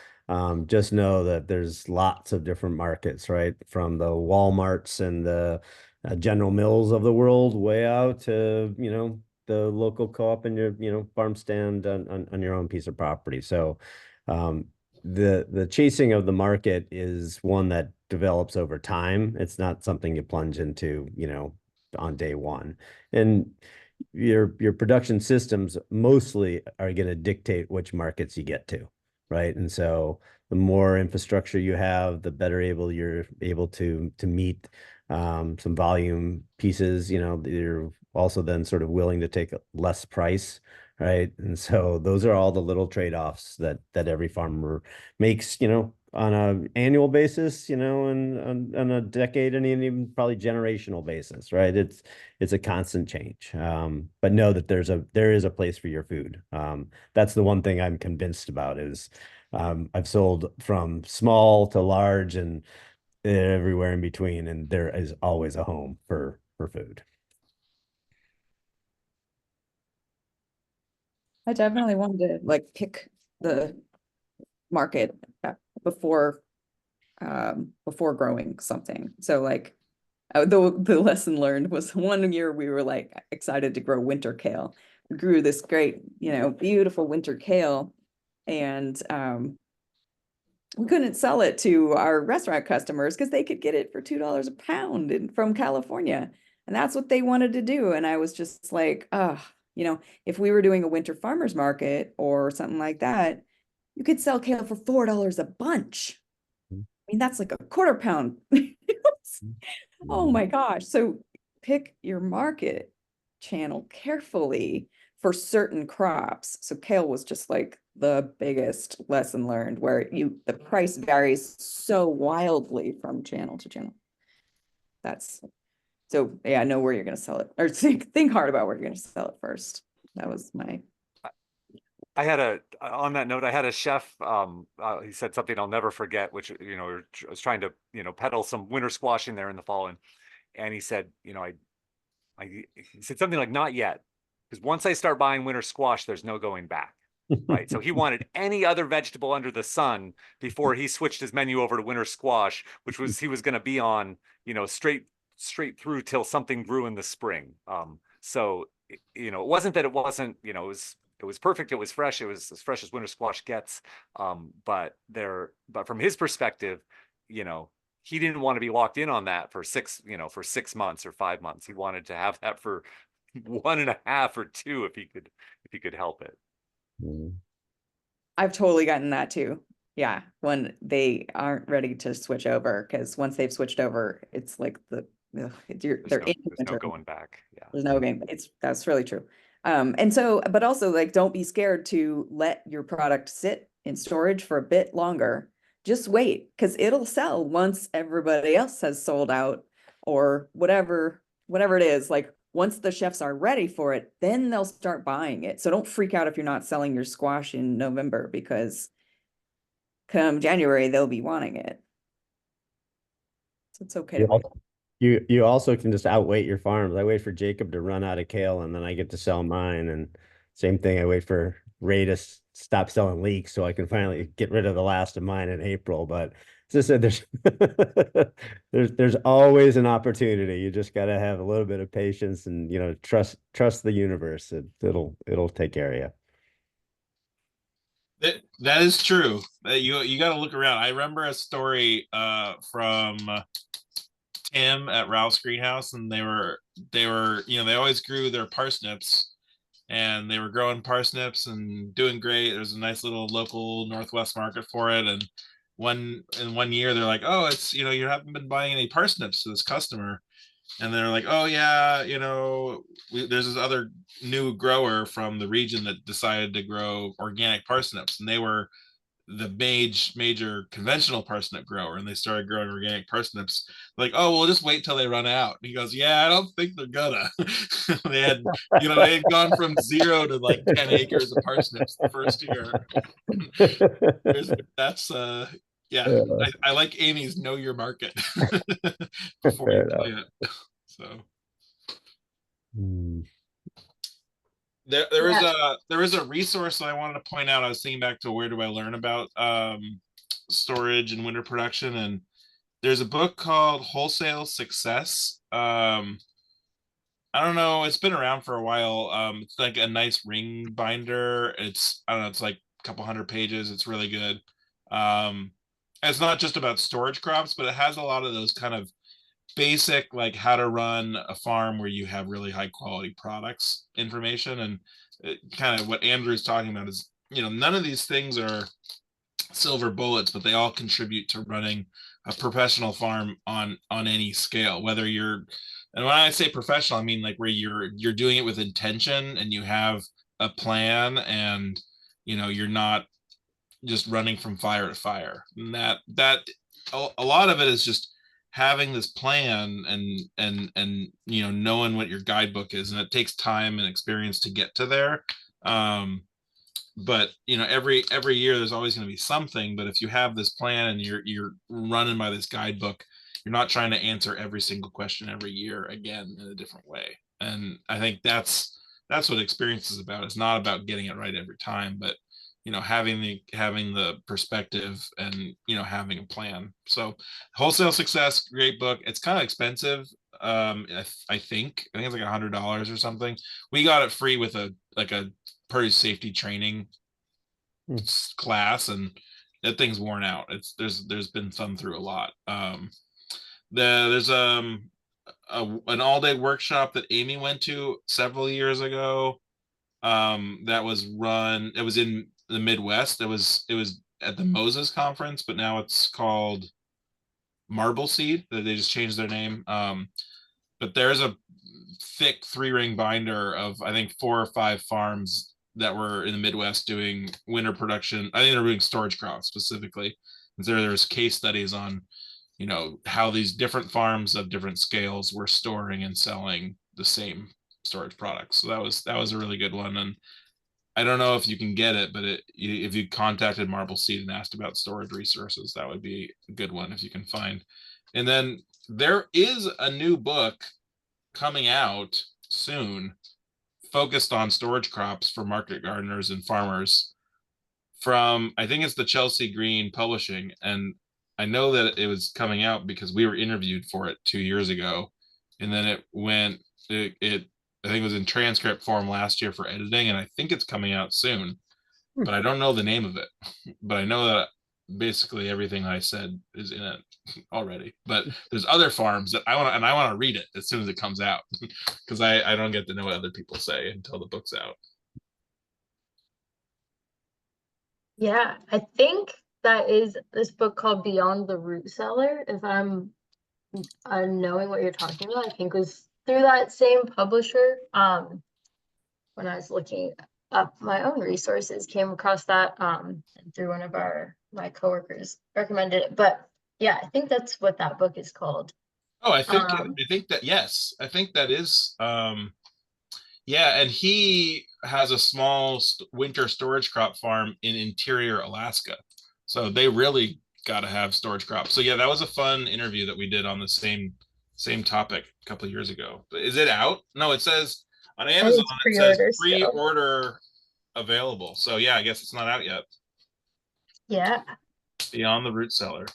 just know that there's lots of different markets, right? From the Walmarts and the General Mills of the world way out to, you know, the local co-op and your, you know, farm stand on your own piece of property. So the chasing of the market is one that develops over time. It's not something you plunge into, you know, on day one. And your production systems mostly are going to dictate which markets you get to, right? And so the more infrastructure you have, the better you're able to meet some volume pieces. You know, you're also then sort of willing to take less price, right? And so those are all the little trade-offs that every farmer makes, you know, on an annual basis, you know, and on a decade and even probably generational basis, right? It's a constant change. But know that there is a place for your food. That's the one thing I'm convinced about is I've sold from small to large and everywhere in between, and there is always a home for food. I definitely wanted to like pick the market before growing something. So like the lesson learned was one year we were like excited to grow winter kale. We grew this great, you know, beautiful winter kale, and we couldn't sell it to our restaurant customers because they could get it for $2 a pound from California. And that's what they wanted to do. And I was just like, you know, if we were doing a winter farmers market or something like that, you could sell kale for $4 a bunch. I mean, that's like a quarter pound. Oh my gosh. So pick your market channel carefully for certain crops. So kale was just like the biggest lesson learned, where the price varies so wildly from channel to channel. So yeah, know where you're going to sell it, or think hard about where you're going to sell it first. That was my. I had on that note, I had a chef, he said something I'll never forget, which, I was trying to, peddle some winter squash in there in the fall. And he said, he said something like, not yet. Because once I start buying winter squash, there's no going back. Right. So he wanted any other vegetable under the sun before he switched his menu over to winter squash, which was, he was going to be on, straight through till something grew in the spring. So, it wasn't that it wasn't, it was perfect. It was fresh. It was as fresh as winter squash gets. But from his perspective, he didn't want to be locked in on that for 6 months or 5 months. He wanted to have that for 1.5 or 2 if he could help it. I've totally gotten that too. Yeah, when they aren't ready to switch over, because once they've switched over, it's like they're in There's no going back. Yeah. There's no game. That's really true. And so, but also, like, don't be scared to let your product sit in storage for a bit longer. Just wait, because it'll sell once everybody else has sold out, or whatever it is. Like, once the chefs are ready for it, then they'll start buying it. So don't freak out if you're not selling your squash in November, because come January, they'll be wanting it. So it's okay to wait. You also can just outwait your farms. I wait for Jacob to run out of kale, and then I get to sell mine. And same thing, I wait for Ray to stop selling leeks so I can finally get rid of the last of mine in April. But as I said, there's always an opportunity. You just got to have a little bit of patience and trust the universe. It'll take care of you. That is true. You got to look around. I remember a story from Tim at Ralph's greenhouse, and they always grew their parsnips, and they were growing parsnips and doing great. There's a nice little local Northwest market for it. And in 1 year, they're like, oh, it's, you haven't been buying any parsnips to this customer. And they're like, oh yeah, there's this other new grower from the region that decided to grow organic parsnips, and they were the major conventional parsnip grower, and they started growing organic parsnips. Like, oh, we'll just wait till they run out. And he goes, yeah, I don't think they're gonna. they had gone from 0 to like 10 acres of parsnips the first year. That's yeah. I like Amy's know your market before you plant. So there is a resource that I wanted to point out. I was thinking back to where do I learn about storage and winter production, and there's a book called Wholesale Success. I don't know, it's been around for a while. It's like a nice ring binder. It's like a couple hundred pages. It's really good. It's not just about storage crops, but it has a lot of those kind of basic, like how to run a farm where you have really high quality products information. And kind of what Andrew's talking about is, none of these things are silver bullets, but they all contribute to running a professional farm on any scale, whether and when I say professional, I mean like where you're doing it with intention and you have a plan, and you're not just running from fire to fire. And that a lot of it is just having this plan and knowing what your guidebook is, and it takes time and experience to get to there. But every year there's always going to be something. But if you have this plan and you're running by this guidebook, you're not trying to answer every single question every year again in a different way. And I think that's what experience is about. It's not about getting it right every time, but having the perspective and having a plan. So Wholesale Success, great book. It's kind of expensive. I think it's like $100 or something. We got it free with a produce safety training class, and that thing's worn out. There's been thumb through a lot. There's an all-day workshop that Amy went to several years ago. That was run. It was in the Midwest. It was at the Moses conference, but now it's called Marble Seed. They just changed their name. But there's thick 3-ring binder of, I think, 4 or 5 farms that were in the Midwest doing winter production. I think they're doing storage crops specifically. And so there's case studies on, you know, how these different farms of different scales were storing and selling the same storage products. So that was a really good one. And I don't know if you can get it, but if you contacted Marble Seed and asked about storage resources, that would be a good one if you can find. And then there is a new book coming out soon focused on storage crops for market gardeners and farmers from, I think it's the Chelsea Green Publishing. And I know that it was coming out because we were interviewed for it 2 years ago. And then it went, I think it was in transcript form last year for editing, and I think it's coming out soon, but I don't know the name of it. But I know that basically everything I said is in it already. But there's other farms that I want to read it as soon as it comes out because I don't get to know what other people say until the book's out. Yeah, I think that is this book called Beyond the Root Cellar, if I'm knowing what you're talking about. I think it was through that same publisher. When I was looking up my own resources, came across that and through one of my coworkers recommended it. But yeah, I think that's what that book is called. Oh, I think that, yes, I think that is yeah, and he has a small winter storage crop farm in interior Alaska. So they really got to have storage crops. So yeah, that was a fun interview that we did on the same topic a couple of years ago. But is it out? No, it says on Amazon it says pre-order available. So yeah, I guess it's not out yet. Yeah. Beyond the Root Cellar.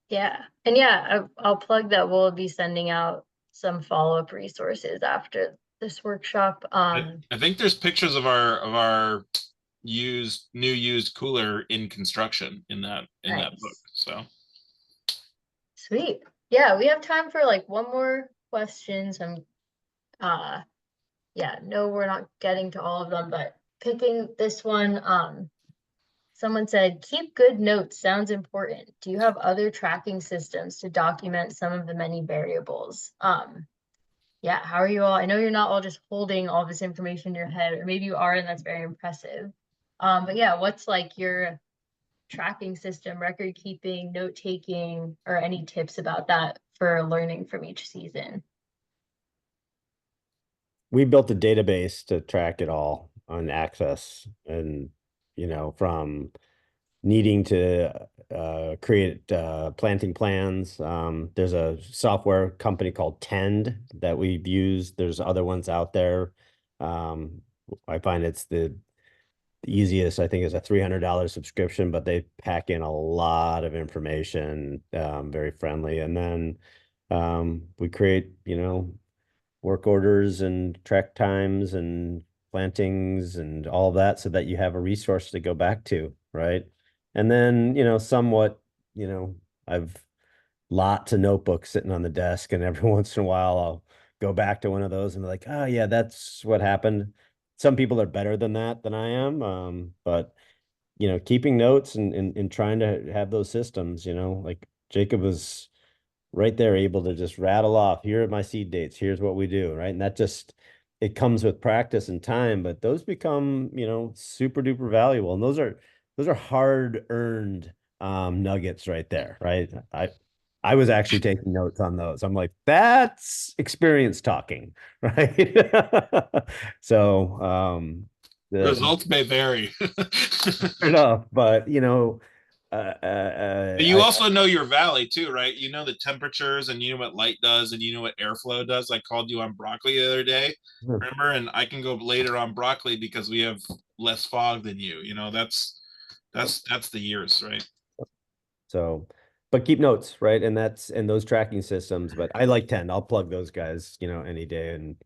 Yeah. And yeah, I'll plug that we'll be sending out some follow-up resources after this workshop. I think there's pictures of our new used cooler in construction in that book. So sweet. Yeah, we have time for like one more question. Yeah, no, we're not getting to all of them, but picking this one, someone said, keep good notes, sounds important. Do you have other tracking systems to document some of the many variables? Yeah, how are you all? I know you're not all just holding all this information in your head, or maybe you are, and that's very impressive. But yeah, what's like your tracking system, record keeping, note taking, or any tips about that for learning from each season? We built a database to track it all on Access, and from needing to create planting plans. There's a software company called Tend that we've used. There's other ones out there. I find it's the easiest. I think is a $300 subscription, but they pack in a lot of information, very friendly. And then we create, work orders and track times and plantings and all that so that you have a resource to go back to, right? And then, somewhat, I've lots of notebooks sitting on the desk, and every once in a while I'll go back to one of those and be like, oh yeah, that's what happened. Some people are better than that than I am. But keeping notes and trying to have those systems, like Jacob was right there able to just rattle off, here are my seed dates, here's what we do, right? And that just, it comes with practice and time, but those become, super duper valuable. And those are hard earned nuggets right there, right? I was actually taking notes on those. I'm like, that's experience talking, right? So the results may vary. enough, but you also know your valley too, right? You know the temperatures, and you know what light does, and you know what airflow does. I called you on broccoli the other day, remember? And I can go later on broccoli because we have less fog than you. That's the years, right? So, but keep notes, right? And those tracking systems. But I like Tend. I'll plug those guys, any day. And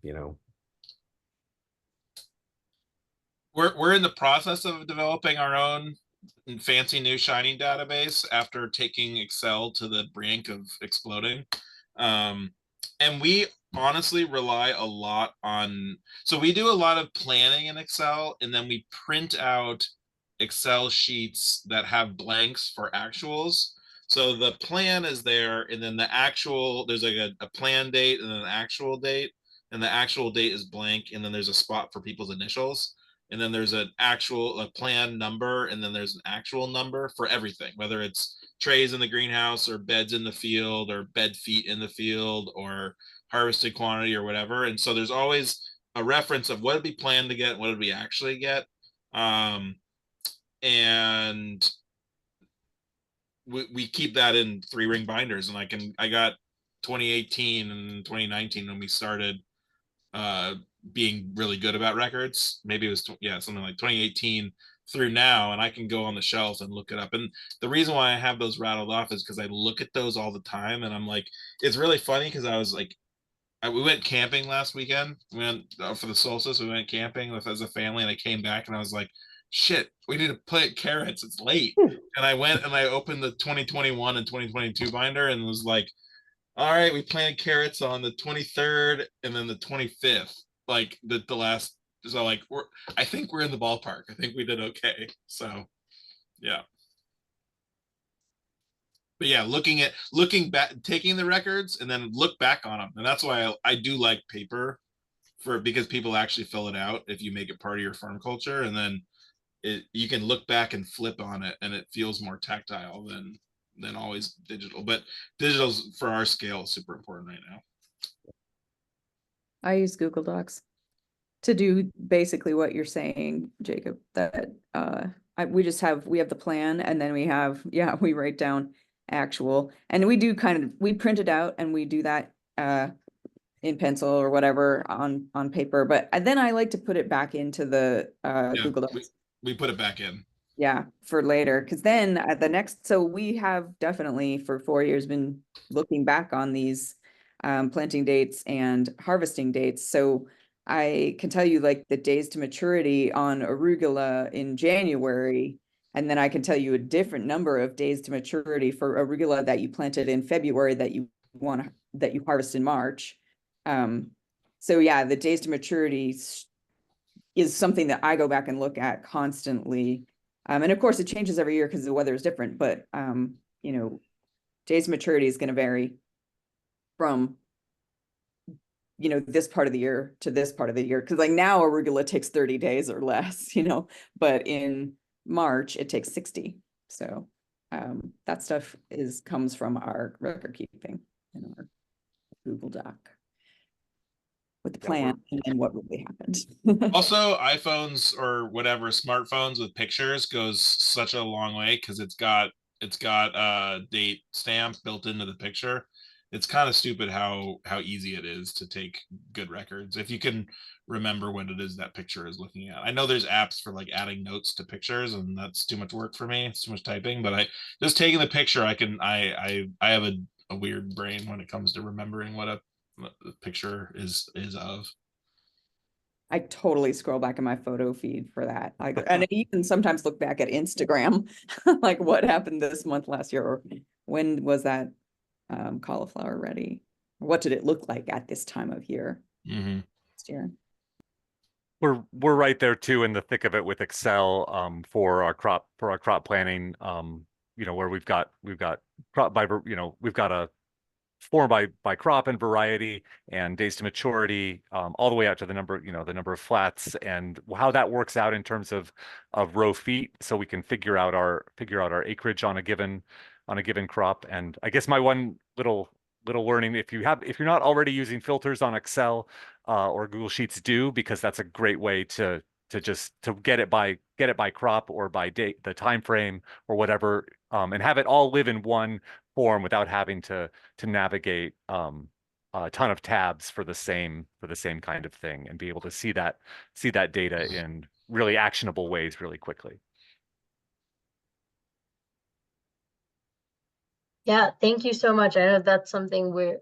we're in the process of developing our own fancy new shiny database after taking Excel to the brink of exploding. And we honestly rely a lot on, so we do a lot of planning in Excel, and then we print out Excel sheets that have blanks for actuals. So the plan is there, and then the actual, there's like a plan date and an actual date. and the actual date is blank, and then there's a spot for people's initials, and then there's an actual plan number, and then there's an actual number for everything, whether it's trays in the greenhouse or beds in the field or bed feet in the field or harvested quantity or whatever. And so there's always a reference of what did we plan to get, what did we actually get. And we keep that in 3-ring binders, and I got 2018 and 2019 when we started being really good about records. Maybe it was something like 2018 through now, and I can go on the shelf and look it up. And the reason why I have those rattled off is because I look at those all the time, and I'm like, it's really funny because I was like, we went camping last weekend. We went for the solstice. We went camping as a family, and I came back and I was like, shit, we need to plant carrots. It's late. And I went and I opened the 2021 and 2022 binder and was like, all right, we planted carrots on the 23rd and then the 25th. Like the last, so like I think we're in the ballpark. I think we did okay. So yeah. But yeah, looking back, taking the records and then look back on them. And that's why I do like paper because people actually fill it out if you make it part of your farm culture, and then you can look back and flip on it and it feels more tactile than always digital. But digital's for our scale is super important right now. I use Google Docs to do basically what you're saying, Jacob, that we have the plan, and then we write down actual, and we print it out and we do that in pencil or whatever on paper, but then I like to put it back into the Google Docs. We put it back in. Yeah, for later, because then at the next, so we have definitely for 4 years been looking back on these planting dates and harvesting dates. So I can tell you like the days to maturity on arugula in January, and then I can tell you a different number of days to maturity for arugula that you planted in February that you harvest in March. So yeah, the days to maturity is something that I go back and look at constantly. And of course it changes every year because the weather is different, but days of maturity is going to vary from, this part of the year to this part of the year. Cause like now arugula takes 30 days or less, but in March it takes 60. So that stuff comes from our record keeping in our Google Doc with the plan and what really happened. Also, iPhones or whatever smartphones with pictures goes such a long way because it's got a date stamp built into the picture. It's kind of stupid how easy it is to take good records if you can remember what it is that picture is looking at. I know there's apps for like adding notes to pictures, and that's too much work for me. It's too much typing, but just taking the picture, I have a weird brain when it comes to remembering what the picture is of. I totally scroll back in my photo feed for that. And I even sometimes look back at Instagram, like what happened this month last year, or when was that cauliflower ready? What did it look like at this time of year? Last year. We're right there too in the thick of it with Excel for our crop planning. Where we've got crop by we've got a form by crop and variety and days to maturity, all the way out to the number of flats and how that works out in terms of row feet, so we can figure out our acreage on a given crop. And I guess my one little learning, if you're not already using filters on Excel or Google Sheets, because that's a great way to get it by crop or by date, the time frame or whatever, and have it all live in one form without having to navigate a ton of tabs for the same kind of thing, and be able to see that data in really actionable ways really quickly. Yeah, thank you so much. I know that's something we're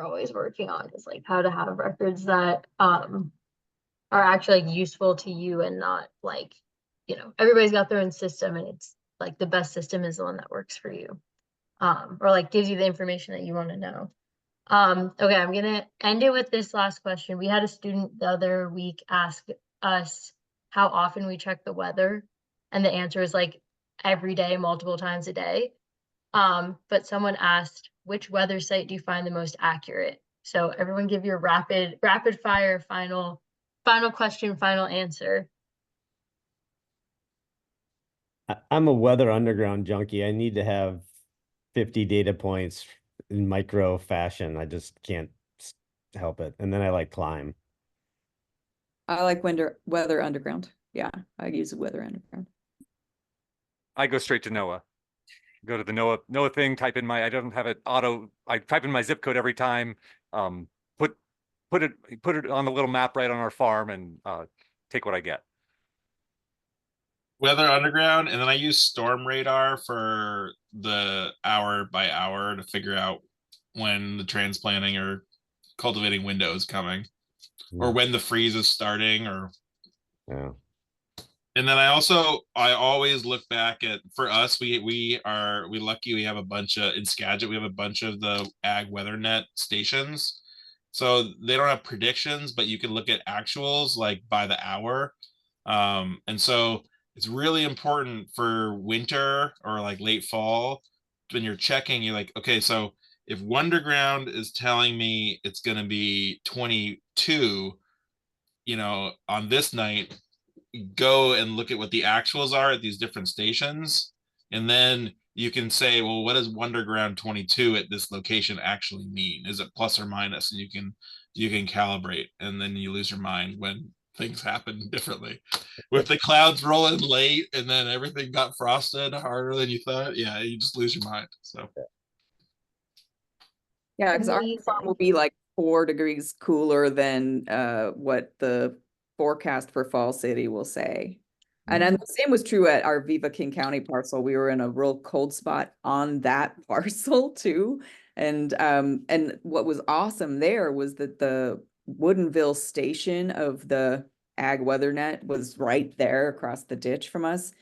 always working on, is like how to have records that are actually like useful to you, and not like, everybody's got their own system, and it's like the best system is the one that works for you, or like gives you the information that you want to know. Okay, I'm gonna end it with this last question. We had a student the other week ask us how often we check the weather, and the answer is like every day, multiple times a day. But someone asked, which weather site do you find the most accurate? So everyone give your rapid fire final question, final answer. I'm a weather underground junkie. I need to have 50 data points in micro fashion. I just can't help it. And then I like climb. I like weather underground. Yeah, I use weather underground. I go straight to NOAA. Go to the NOAA thing, type in my, I don't have it auto, I type in my zip code every time. Put it on the little map right on our farm and take what I get. Weather underground, and then I use storm radar for the hour by hour to figure out when the transplanting or cultivating window is coming, or when the freeze is starting, or Yeah. and then I always look back at, for us, we lucky we have a bunch of, in Skagit we have a bunch of the ag weather net stations, so they don't have predictions, but you can look at actuals like by the hour. And so it's really important for winter or like late fall, when you're checking, you're like, okay, so if Wonderground is telling me it's going to be 22, on this night, go and look at what the actuals are at these different stations, and then you can say, well, what does Wonderground 22 at this location actually mean? Is it plus or minus? And you can calibrate, and then you lose your mind when things happen differently. With the clouds rolling late and then everything got frosted harder than you thought, yeah, you just lose your mind. So Yeah, because our farm will be like 4 degrees cooler than what the forecast for Fall City will say. And then the same was true at our Viva King County parcel. We were in a real cold spot on that parcel too. And what was awesome there was that the Woodinville station of the Ag WeatherNet was right there across the ditch from us.